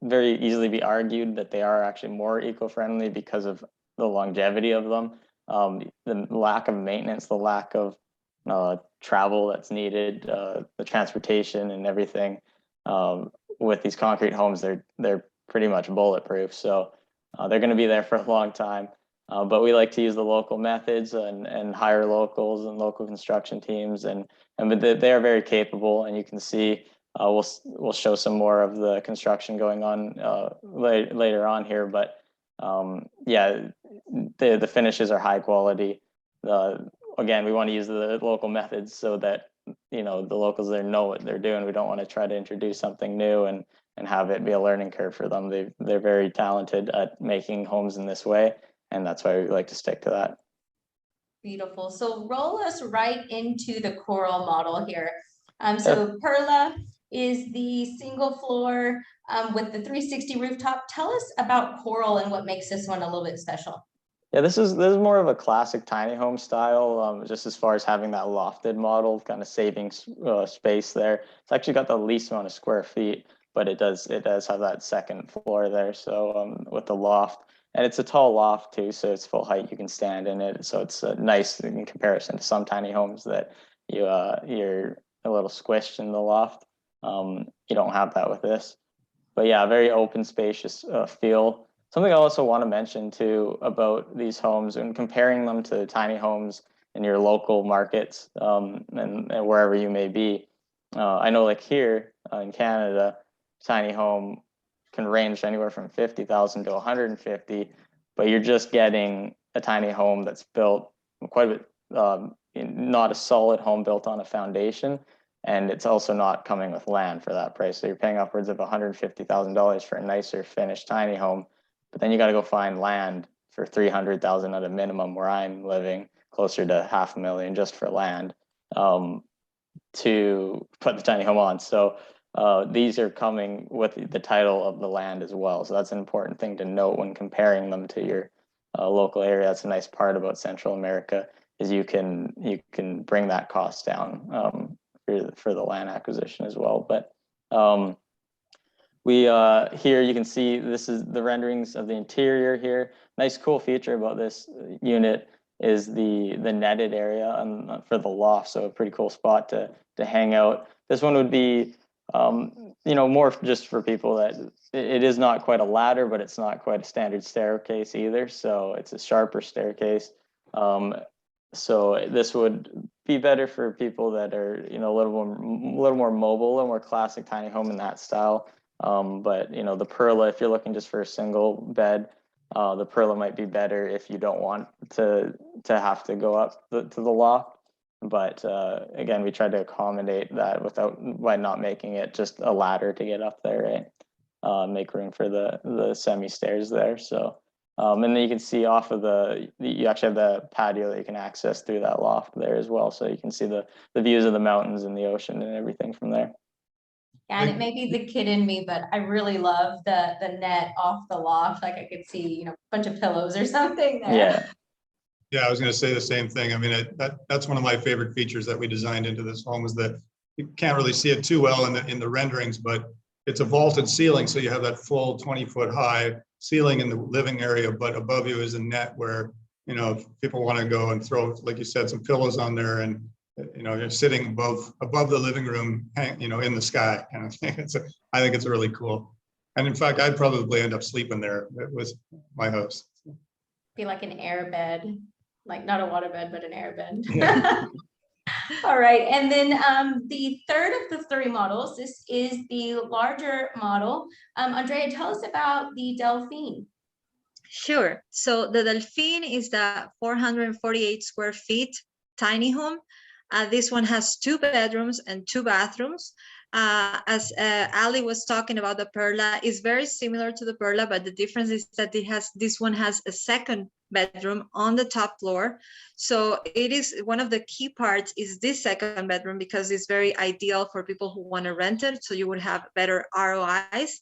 very easily be argued that they are actually more eco-friendly because of the longevity of them, the lack of maintenance, the lack of travel that's needed, the transportation and everything. With these concrete homes, they're pretty much bulletproof, so they're going to be there for a long time. But we like to use the local methods and hire locals and local construction teams, and they are very capable. And you can see we'll show some more of the construction going on later on here. But yeah, the finishes are high quality. Again, we want to use the local methods so that the locals there know what they're doing. We don't want to try to introduce something new and have it be a learning curve for them. They're very talented at making homes in this way, and that's why we like to stick to that. Beautiful. So roll us right into the coral model here. So Perla is the single floor with the 360 rooftop. Tell us about coral and what makes this one a little bit special. Yeah, this is more of a classic tiny home style, just as far as having that lofted model, kind of saving space there. It's actually got the least amount of square feet, but it does have that second floor there. So with the loft, and it's a tall loft too, so it's full height. You can stand in it, so it's nice in comparison to some tiny homes that you're a little squished in the loft. You don't have that with this, but yeah, very open, spacious feel. Something I also want to mention too about these homes and comparing them to tiny homes in your local markets and wherever you may be. I know, like here in Canada, tiny home can range anywhere from 50,000 to 150, but you're just getting a tiny home that's built quite a bit, not a solid home built on a foundation, and it's also not coming with land for that price. So you're paying upwards of $150,000 for a nicer finished tiny home. But then you got to go find land for $300,000 at a minimum, where I'm living, closer to $500,000 just for land to put the tiny home on. So these are coming with the title of the land as well. So that's an important thing to note when comparing them to your local area. That's a nice part about Central America, is you can bring that cost down for the land acquisition as well. But we here you can see this is the renderings of the interior here. Nice cool feature about this unit is the netted area for the loft, so a pretty cool spot to hang out. This one would be more just for people that it is not quite a ladder, but it's not quite a standard staircase either, so it's a sharper staircase. So this would be better for people that are a little more mobile, and more classic tiny home in that style. But the Perla, if you're looking just for a single bed, the Perla might be better if you don't want to have to go up to the loft. But again, we try to accommodate that by not making it just a ladder to get up there, right? Make room for the semi stairs there. So And then you can see off of you actually have the patio that you can access through that loft there as well. So you can see the views of the mountains and the ocean and everything from there. And it may be the kid in me, but I really love the net off the loft. Like I could see, you know, a bunch of pillows or something there. Yeah. Yeah, I was going to say the same thing. I mean, that's one of my favorite features that we designed into this home is that you can't really see it too well in the renderings, but it's a vaulted ceiling. So you have that full 20-foot high ceiling in the living area, but above you is a net where, you know, if people want to go and throw, like you said, some pillows on there, and, you know, you're sitting above the living room, you know, in the sky kind of thing. I think it's really cool. And in fact, I'd probably end up sleeping there with my house. Be like an air bed, like not a water bed, but an air bed. Yeah. All right, and then the third of the three models, this is the larger model. Andrea, tell us about the Delphine. Sure. So the Delphine is the 448 square feet tiny home. This one has 2 bedrooms and 2 bathrooms. As Ali was talking about, the Perla is very similar to the Perla, but the difference is that this one has a second bedroom on the top floor. So it is one of the key parts is this second bedroom, because it's very ideal for people who want to rent it. So you would have better ROIs.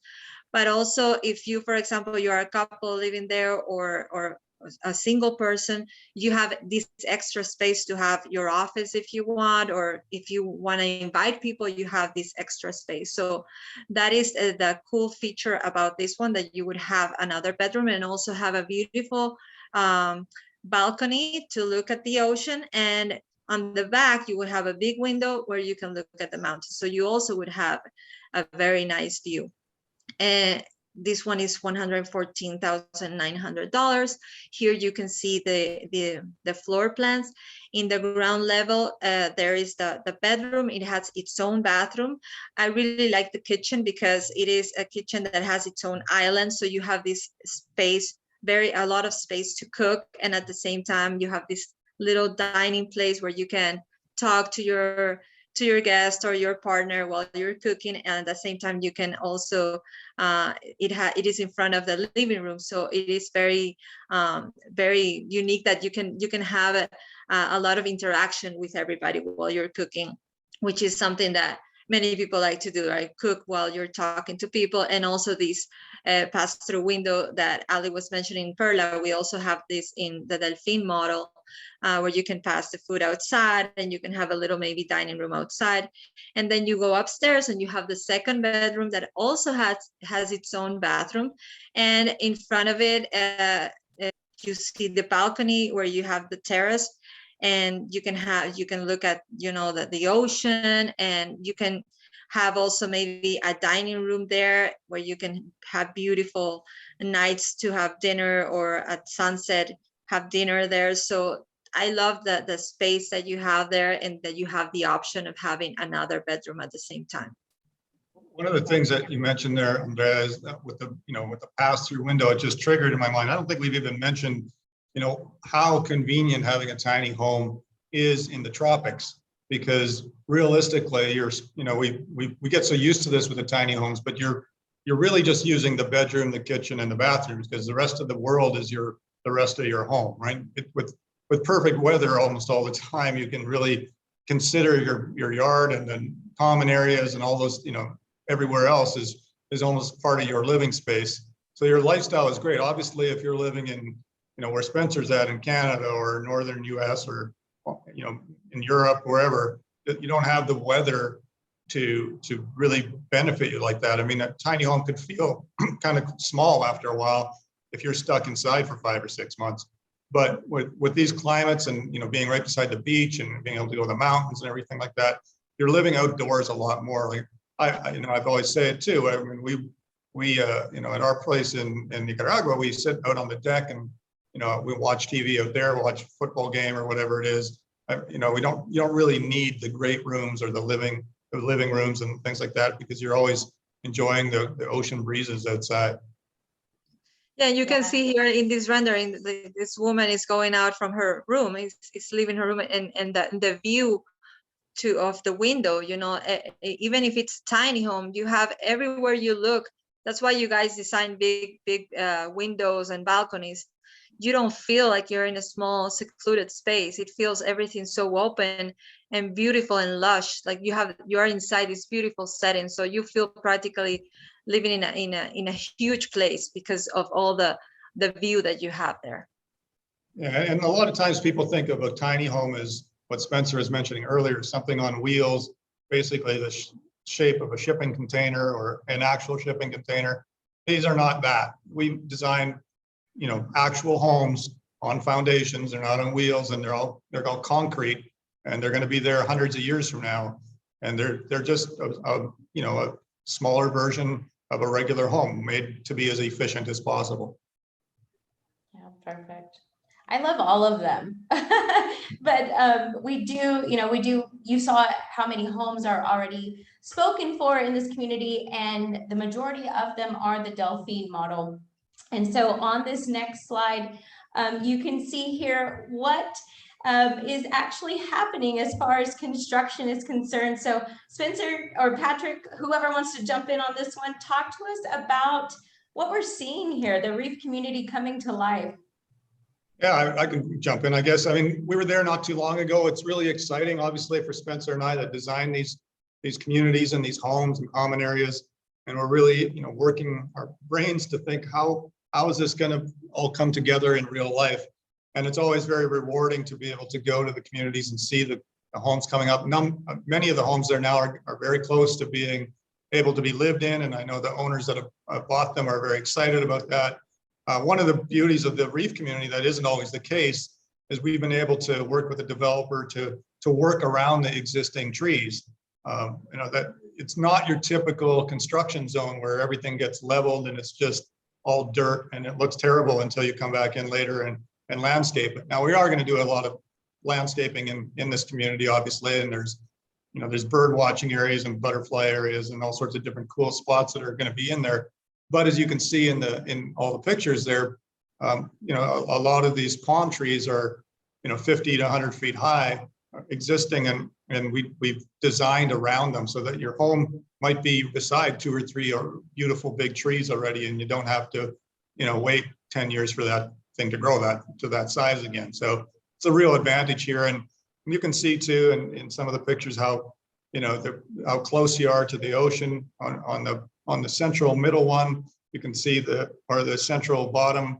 But also if you, for example, you are a couple living there or a single person, you have this extra space to have your office if you want, or if you want to invite people, you have this extra space. So that is the cool feature about this one, that you would have another bedroom and also have a beautiful balcony to look at the ocean. And on the back, you would have a big window where you can look at the mountains. So you also would have a very nice view. And this one is $114,900. Here you can see the floor plans. In the ground level, there is the bedroom. It has its own bathroom. I really like the kitchen because it is a kitchen that has its own island. So you have this space, a lot of space to cook. And at the same time, you have this little dining place where you can talk to your guest or your partner while you're cooking, and at the same time you can also it is in front of the living room, so it is very very unique that you can have a lot of interaction with everybody while you're cooking, which is something that many people like to do, right? Cook while you're talking to people. And also this pass-through window that Ali was mentioning in Perla, we also have this in the Delphine model, where you can pass the food outside and you can have a little maybe dining room outside. And then you go upstairs and you have the second bedroom that also has its own bathroom. And in front of it, you see the balcony where you have the terrace, and you can look at, you know, the ocean, and you can have also maybe a dining room there where you can have beautiful nights to have dinner, or at sunset have dinner there. So I love the space that you have there, and that you have the option of having another bedroom at the same time. One of the things that you mentioned there, Andrea, is that with the pass-through window, it just triggered in my mind. I don't think we've even mentioned, you know, how convenient having a tiny home is in the tropics, because realistically, we get so used to this with the tiny homes, but you're really just using the bedroom, the kitchen, and the bathrooms, because the rest of the world is the rest of your home, right? With perfect weather almost all the time, you can really consider your yard and then common areas and all those, you know, everywhere else is almost part of your living space. So your lifestyle is great. Obviously, if you're living in, you know, where Spencer's at in Canada or northern US, or, you know, in Europe, wherever, you don't have the weather to really benefit you like that. I mean, a tiny home could feel kind of small after a while if you're stuck inside for 5 or 6 months. But with these climates and, you know, being right beside the beach and being able to go to the mountains and everything like that, you're living outdoors a lot more. Like I've always said it too. I mean, we you know, at our place in Nicaragua, we sit out on the deck and, you know, we watch TV out there, watch a football game or whatever it is. You know, you don't really need the great rooms or the living rooms and things like that, because you're always enjoying the ocean breezes outside. Yeah, you can see here in this rendering, this woman is going out from her room, is leaving her room, and the view of the window, you know, even if it's tiny home, you have everywhere you look, That's why you guys design big windows and balconies. You don't feel like you're in a small secluded space. It feels everything so open and beautiful and lush. Like you are inside this beautiful setting. So you feel practically living in a huge place because of all the view that you have there. Yeah, and a lot of times people think of a tiny home as what Spencer was mentioning earlier, something on wheels, basically the shape of a shipping container or an actual shipping container. These are not that. We design, you know, actual homes on foundations. They're not on wheels, and they're all concrete, and they're going to be there hundreds of years from now. And they're just a you know, a smaller version of a regular home, made to be as efficient as possible. Yeah, perfect. I love all of them. But we do, you saw how many homes are already spoken for in this community, and the majority of them are the Delphine model. And so on this next slide, you can see here what is actually happening as far as construction is concerned. So Spencer or Patrick, whoever wants to jump in on this one, talk to us about what we're seeing here, the Reef community coming to life. Yeah, I can jump in, I guess. I mean, we were there not too long ago. It's really exciting, obviously, for Spencer and I that design these communities and these homes and common areas. And we're really, you know, working our brains to think how is this going to all come together in real life? And it's always very rewarding to be able to go to the communities and see the homes coming up. Many of the homes there now are very close to being able to be lived in. And I know the owners that have bought them are very excited about that. One of the beauties of the Reef community that isn't always the case is we've been able to work with a developer to work around the existing trees. You know, that it's not your typical construction zone where everything gets leveled and it's just all dirt and it looks terrible until you come back in later and landscape it. Now we are going to do a lot of landscaping in this community, obviously, and there's bird watching areas and butterfly areas and all sorts of different cool spots that are going to be in there. But as you can see in all the pictures there, you know, a lot of these palm trees are, you know, 50 to 100 feet high existing, and we've designed around them so that your home might be beside 2 or 3 beautiful big trees already, and you don't have to, you know, wait 10 years for that thing to grow to that size again. So it's a real advantage here. And you can see too in some of the pictures how, you know, how close you are to the ocean on the central middle one. You can see the central bottom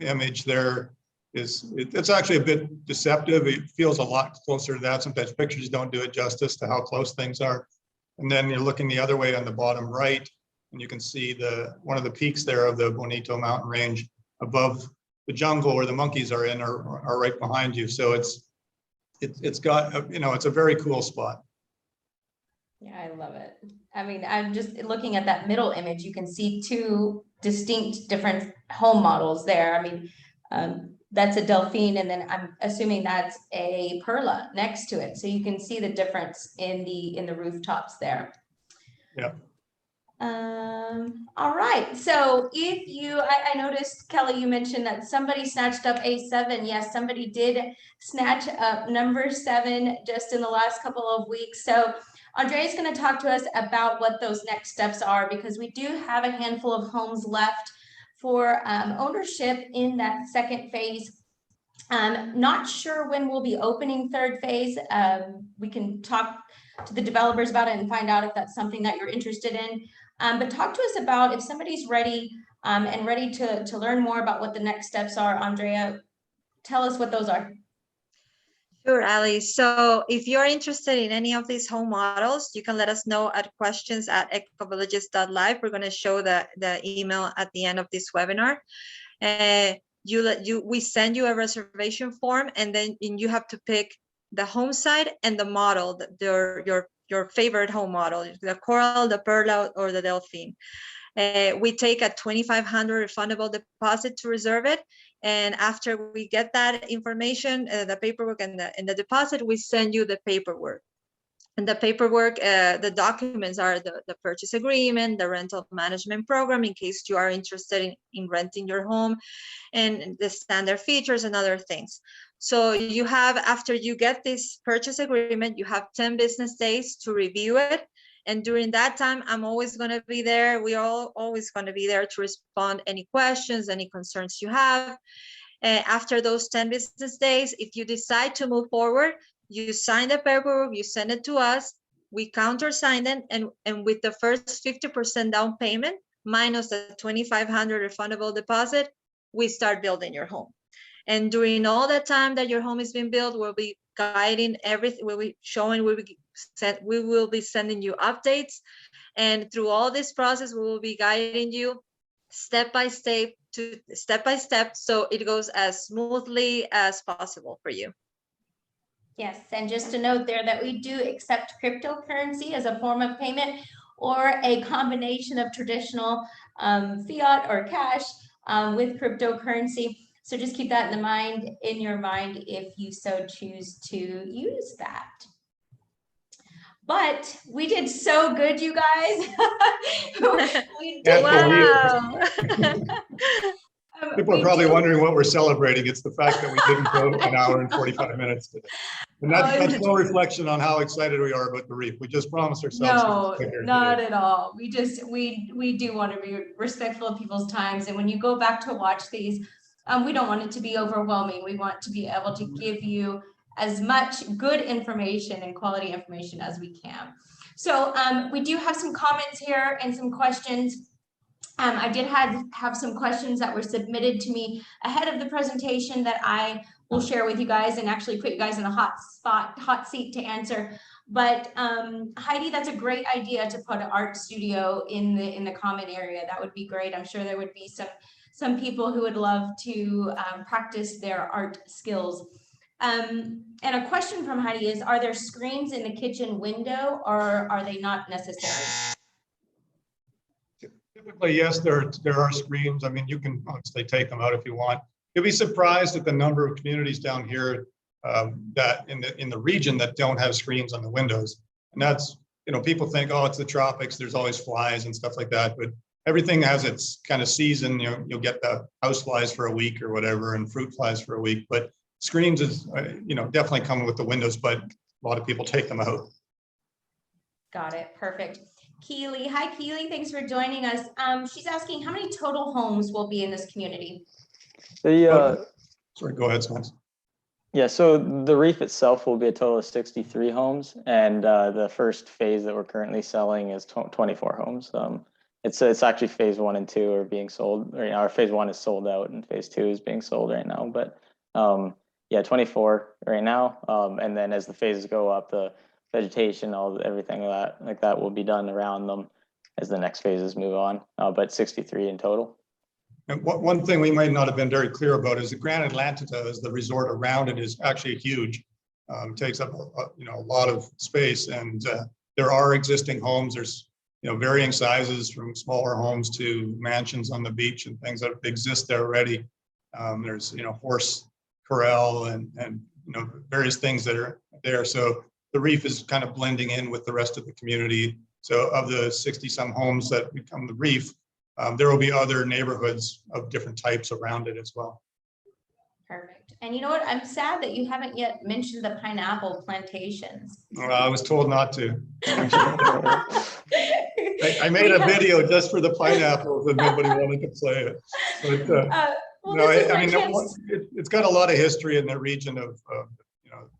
image there it's actually a bit deceptive. It feels a lot closer to that. Sometimes pictures don't do it justice to how close things are. And then you're looking the other way on the bottom right, and you can see one of the peaks there of the Bonito mountain range above the jungle where the monkeys are are right behind you. So it's got, you know, it's a very cool spot. Yeah, I love it. I mean, I'm just looking at that middle image. You can see 2 distinct different home models there. I mean, that's a Delphine, and then I'm assuming that's a Perla next to it. So you can see the difference in the rooftops there. Yeah. All right. So if I noticed, Kelly, you mentioned that somebody snatched up A7. Yes, somebody did snatch up number 7 just in the last couple of weeks. So Andrea is going to talk to us about what those next steps are, because we do have a handful of homes left for ownership in that second phase. Not sure when we'll be opening third phase. We can talk to the developers about it and find out if that's something that you're interested in. But talk to us about if somebody's ready and ready to learn more about what the next steps are. Andrea, tell us what those are. Sure, Ali. So if you're interested in any of these home models, you can let us know at questions@ecovillages.life. We're going to show the email at the end of this webinar. We send you a reservation form, and then you have to pick the home site and the model, your favorite home model, the Coral, the Perla, or the Delphine. We take a $2,500 refundable deposit to reserve it. And after we get that information, the paperwork and the deposit, we send you the paperwork. And the paperwork, the documents are the purchase agreement, the rental management program, in case you are interested in renting your home, and the standard features and other things. So you have, after you get this purchase agreement, you have 10 business days to review it. And during that time, I'm always going to be there. We are always going to be there to respond any questions, any concerns you have. After those 10 business days, if you decide to move forward, you sign the paperwork, you send it to us, we countersign it, and with the first 50% down payment minus the $2,500 refundable deposit, we start building your home. And during all that time that your home is being built, we'll be guiding everything, we'll be showing, we will be sending you updates. And through all this process, we will be guiding you step by step, so it goes as smoothly as possible for you. Yes, and just a note there that we do accept cryptocurrency as a form of payment, or a combination of traditional fiat or cash with cryptocurrency. So just keep that in your mind if you so choose to use that. But we did so good, you guys. We did. Wow. People are probably wondering what we're celebrating. It's the fact that we didn't go an hour and 45 minutes today. And that's no reflection on how excited we are about the reef. We just promised ourselves. No, not at all. We do want to be respectful of people's times. And when you go back to watch these, we don't want it to be overwhelming. We want to be able to give you as much good information and quality information as we can. So we do have some comments here and some questions. I did have some questions that were submitted to me ahead of the presentation that I will share with you guys, and actually put you guys in a hot seat to answer. But Heidi, that's a great idea to put an art studio in the common area. That would be great. I'm sure there would be some people who would love to practice their art skills. And a question from Heidi is, are there screens in the kitchen window, or are they not necessary? Typically, yes, there are screens. I mean, you can obviously take them out if you want. You'll be surprised at the number of communities down here that in the region that don't have screens on the windows. And that's, people think, oh, it's the tropics, there's always flies and stuff like that. But everything has its kind of season. You'll get the house flies for a week or whatever, and fruit flies for a week. But screens is, definitely come with the windows, but a lot of people take them out. Got it. Perfect. Keely. Hi, Keely. Thanks for joining us. She's asking, how many total homes will be in this community? Sorry, go ahead, Spence. Yeah, so the reef itself will be a total of 63 homes, and the first phase that we're currently selling is 24 homes. It's actually phase 1 and 2 are being sold right now. Our phase 1 is sold out, and phase 2 is being sold right now. But yeah, 24 right now, and then as the phases go up, the vegetation, everything like that will be done around them as the next phases move on. But 63 in total. And one thing we might not have been very clear about is the Grand Atlantida, as the resort around it, is actually huge. Takes up a lot of space, and there are existing homes. There's varying sizes from smaller homes to mansions on the beach and things that exist there already. There's horse corral and various things that are there. So the reef is kind of blending in with the rest of the community. So of the 60-some homes that become the reef, there will be other neighborhoods of different types around it as well. Perfect. And you know what? I'm sad that you haven't yet mentioned the pineapple plantations. I was told not to. I made a video just for the pineapples and nobody wanted to play it. But, it's got a lot of history in the region of,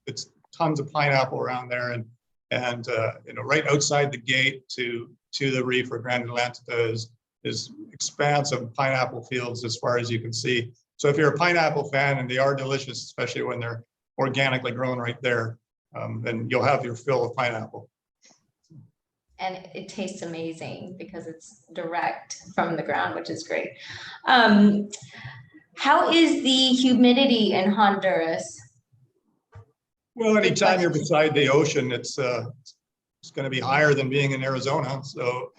it's tons of pineapple around there, and right outside the gate to the reef or Grand Atlantida is expansive pineapple fields as far as you can see. So if you're a pineapple fan, and they are delicious, especially when they're organically grown right there, then you'll have your fill of pineapple. And it tastes amazing because it's direct from the ground, which is great. How is the humidity in Honduras? Well, anytime you're beside the ocean, it's going to be higher than being in Arizona. So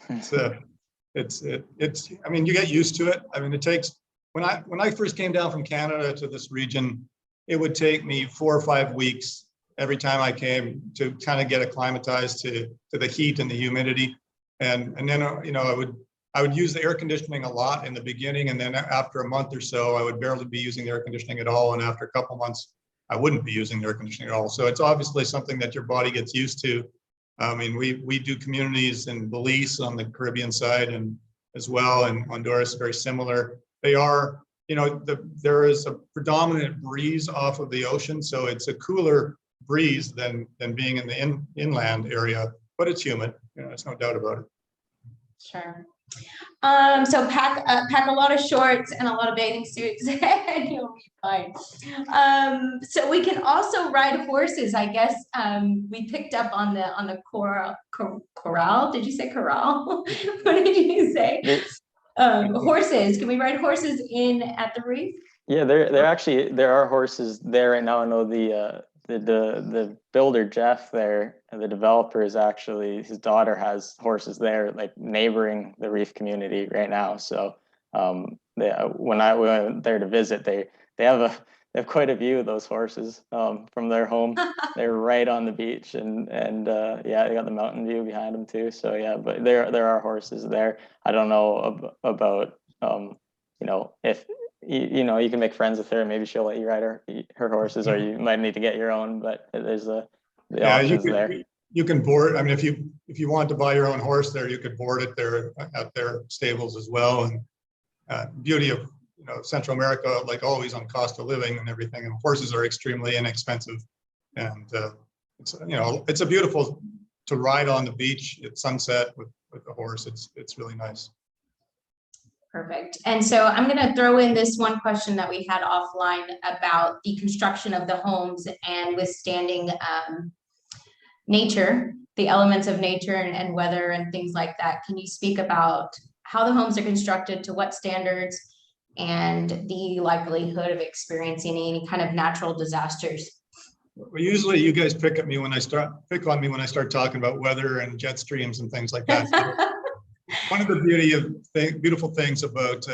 it's I mean, you get used to it. I mean, it takes, when I first came down from Canada to this region, it would take me 4 or 5 weeks every time I came to kind of get acclimatized to the heat and the humidity. And then, I would use the air conditioning a lot in the beginning. And then after a month or so, I would barely be using the air conditioning at all. And after a couple months, I wouldn't be using the air conditioning at all. So it's obviously something that your body gets used to. I mean, we do communities in Belize on the Caribbean side and as well, and Honduras, very similar. They are, you know, there is a predominant breeze off of the ocean, so it's a cooler breeze than being in the inland area, but it's humid, you know, there's no doubt about it. Sure. So pack a lot of shorts and a lot of bathing suits and you'll be fine. So we can also ride horses, I guess. We picked up on the corral. Did you say corral? What did you say? Horses. Can we ride horses in at the reef? Yeah, there are horses there right now. I know the builder Jeff there, and the developer is actually, his daughter has horses there, like neighboring the reef community right now. So when I went there to visit, they have quite a view of those horses from their home. They're right on the beach, and yeah, they got the mountain view behind them too. So yeah, but there are horses there. I don't know about you know, if you know, you can make friends with her. Maybe she'll let you ride her horses, or you might need to get your own. But there's the options there. You can board. I mean, if you want to buy your own horse there, you could board it there at their stables as well. And beauty of, you know, Central America, like always, on cost of living and everything, and horses are extremely inexpensive. And it's, you know, it's a beautiful to ride on the beach at sunset with the horse. It's really nice. Perfect. And so I'm going to throw in this one question that we had offline about the construction of the homes and withstanding nature, the elements of nature and weather and things like that. Can you speak about how the homes are constructed, to what standards, and the likelihood of experiencing any kind of natural disasters? Well, usually you guys pick on me when I start talking about weather and jet streams and things like that. One of the beautiful things about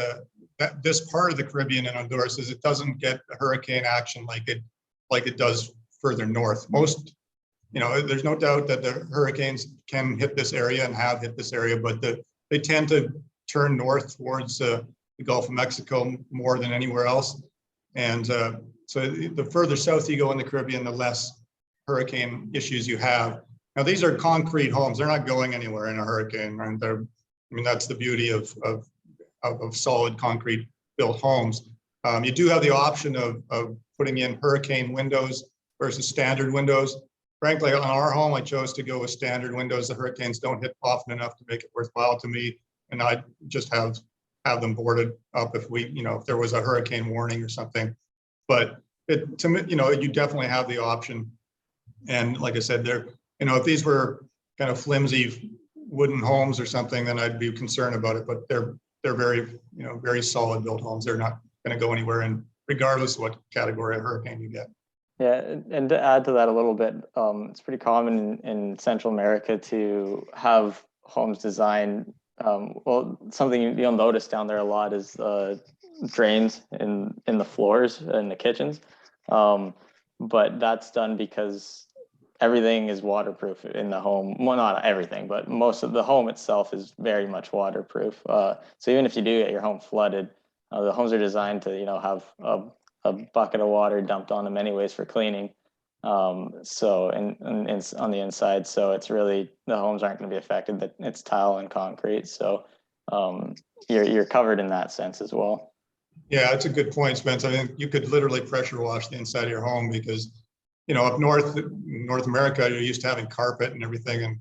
this part of the Caribbean and Honduras is it doesn't get hurricane action like it does further north. Most, you know, there's no doubt that the hurricanes can hit this area and have hit this area, but they tend to turn north towards the Gulf of Mexico more than anywhere else. And so the further south you go in the Caribbean, the less hurricane issues you have. Now, these are concrete homes. They're not going anywhere in a hurricane, and I mean, that's the beauty of solid concrete built homes. You do have the option of putting in hurricane windows versus standard windows. Frankly, on our home, I chose to go with standard windows. The hurricanes don't hit often enough to make it worthwhile to me, and I just have them boarded up if if there was a hurricane warning or something. But to me, you know, you definitely have the option. And like I said, if these were kind of flimsy wooden homes or something, then I'd be concerned about it. But they're very, very solid built homes. They're not going to go anywhere, and regardless of what category of hurricane you get. Yeah, and to add to that a little bit, it's pretty common in Central America to have homes designed. Well, something you'll notice down there a lot is drains in the floors in the kitchens, but that's done because everything is waterproof in the home. Well, not everything, but most of the home itself is very much waterproof. So even if you do get your home flooded, the homes are designed to, have a bucket of water dumped on them anyways for cleaning. So and on the inside, so it's really, the homes aren't going to be affected. That it's tile and concrete, so you're covered in that sense as well. Yeah, that's a good point, Spence. I mean, you could literally pressure wash the inside of your home because, up north, North America, you're used to having carpet and everything, and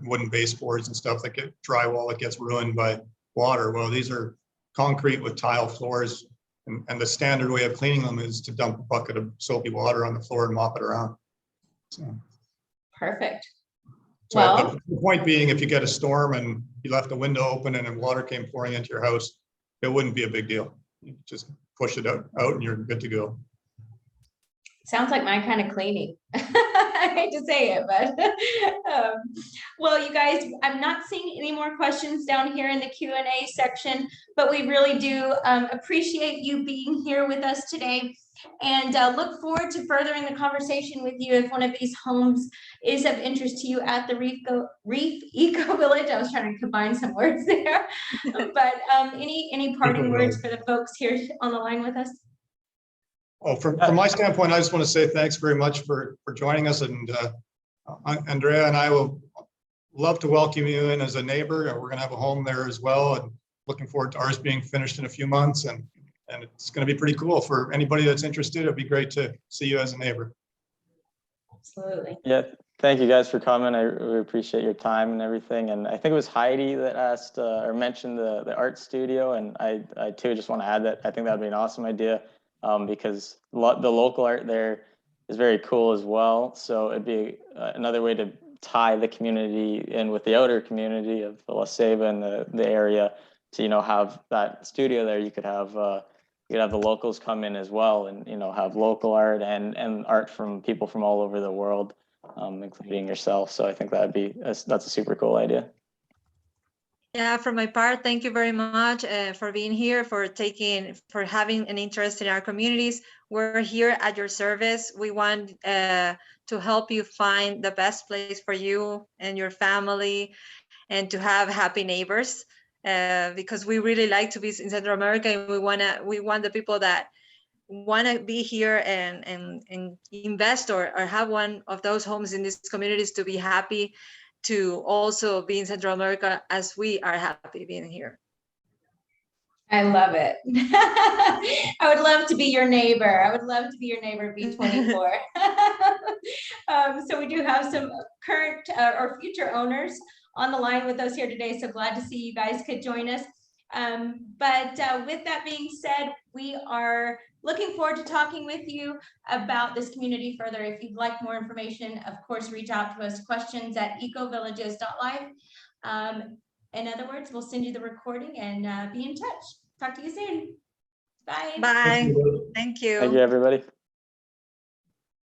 wooden baseboards and stuff that get drywall that gets ruined by water. Well, these are concrete with tile floors, and the standard way of cleaning them is to dump a bucket of soapy water on the floor and mop it around. So. Perfect. So well, the point being, if you get a storm and you left the window open and water came pouring into your house, it wouldn't be a big deal. You just push it out and you're good to go. Sounds like my kind of cleaning. I hate to say it, but well, you guys, I'm not seeing any more questions down here in the Q&A section, but we really do appreciate you being here with us today, and look forward to furthering the conversation with you if one of these homes is of interest to you at the Reef EcoVillage. I was trying to combine some words there, but any parting words for the folks here on the line with us? Oh, from my standpoint, I just want to say thanks very much for joining us, and Andrea and I will love to welcome you in as a neighbor. We're going to have a home there as well, and looking forward to ours being finished in a few months. And it's going to be pretty cool for anybody that's interested. It'd be great to see you as a neighbor. Absolutely. Yeah, thank you guys for coming. I really appreciate your time and everything. And I think it was Heidi that asked or mentioned the art studio, and I too just want to add that I think that'd be an awesome idea, because the local art there is very cool as well. So it'd be another way to tie the community in with the outer community of La Ceiba and the area to, you know, have that studio there. You could have the locals come in as well, and, you know, have local art and art from people from all over the world, including yourself. So I think that's a super cool idea. Yeah, for my part, thank you very much for being here, for having an interest in our communities. We're here at your service. We want to help you find the best place for you and your family, and to have happy neighbors, because we really like to be in Central America, and we want the people that want to be here and invest or have one of those homes in these communities to be happy, to also be in Central America as we are happy being here. I love it. I would love to be your neighbor. I would love to be your neighbor, B24. So we do have some current or future owners on the line with us here today. So glad to see you guys could join us. But with that being said, we are looking forward to talking with you about this community further. If you'd like more information, of course, reach out to us, questions@EcoVillages.life. In other words, we'll send you the recording and be in touch. Talk to you soon. Bye. Bye. Thank you. Thank you, everybody.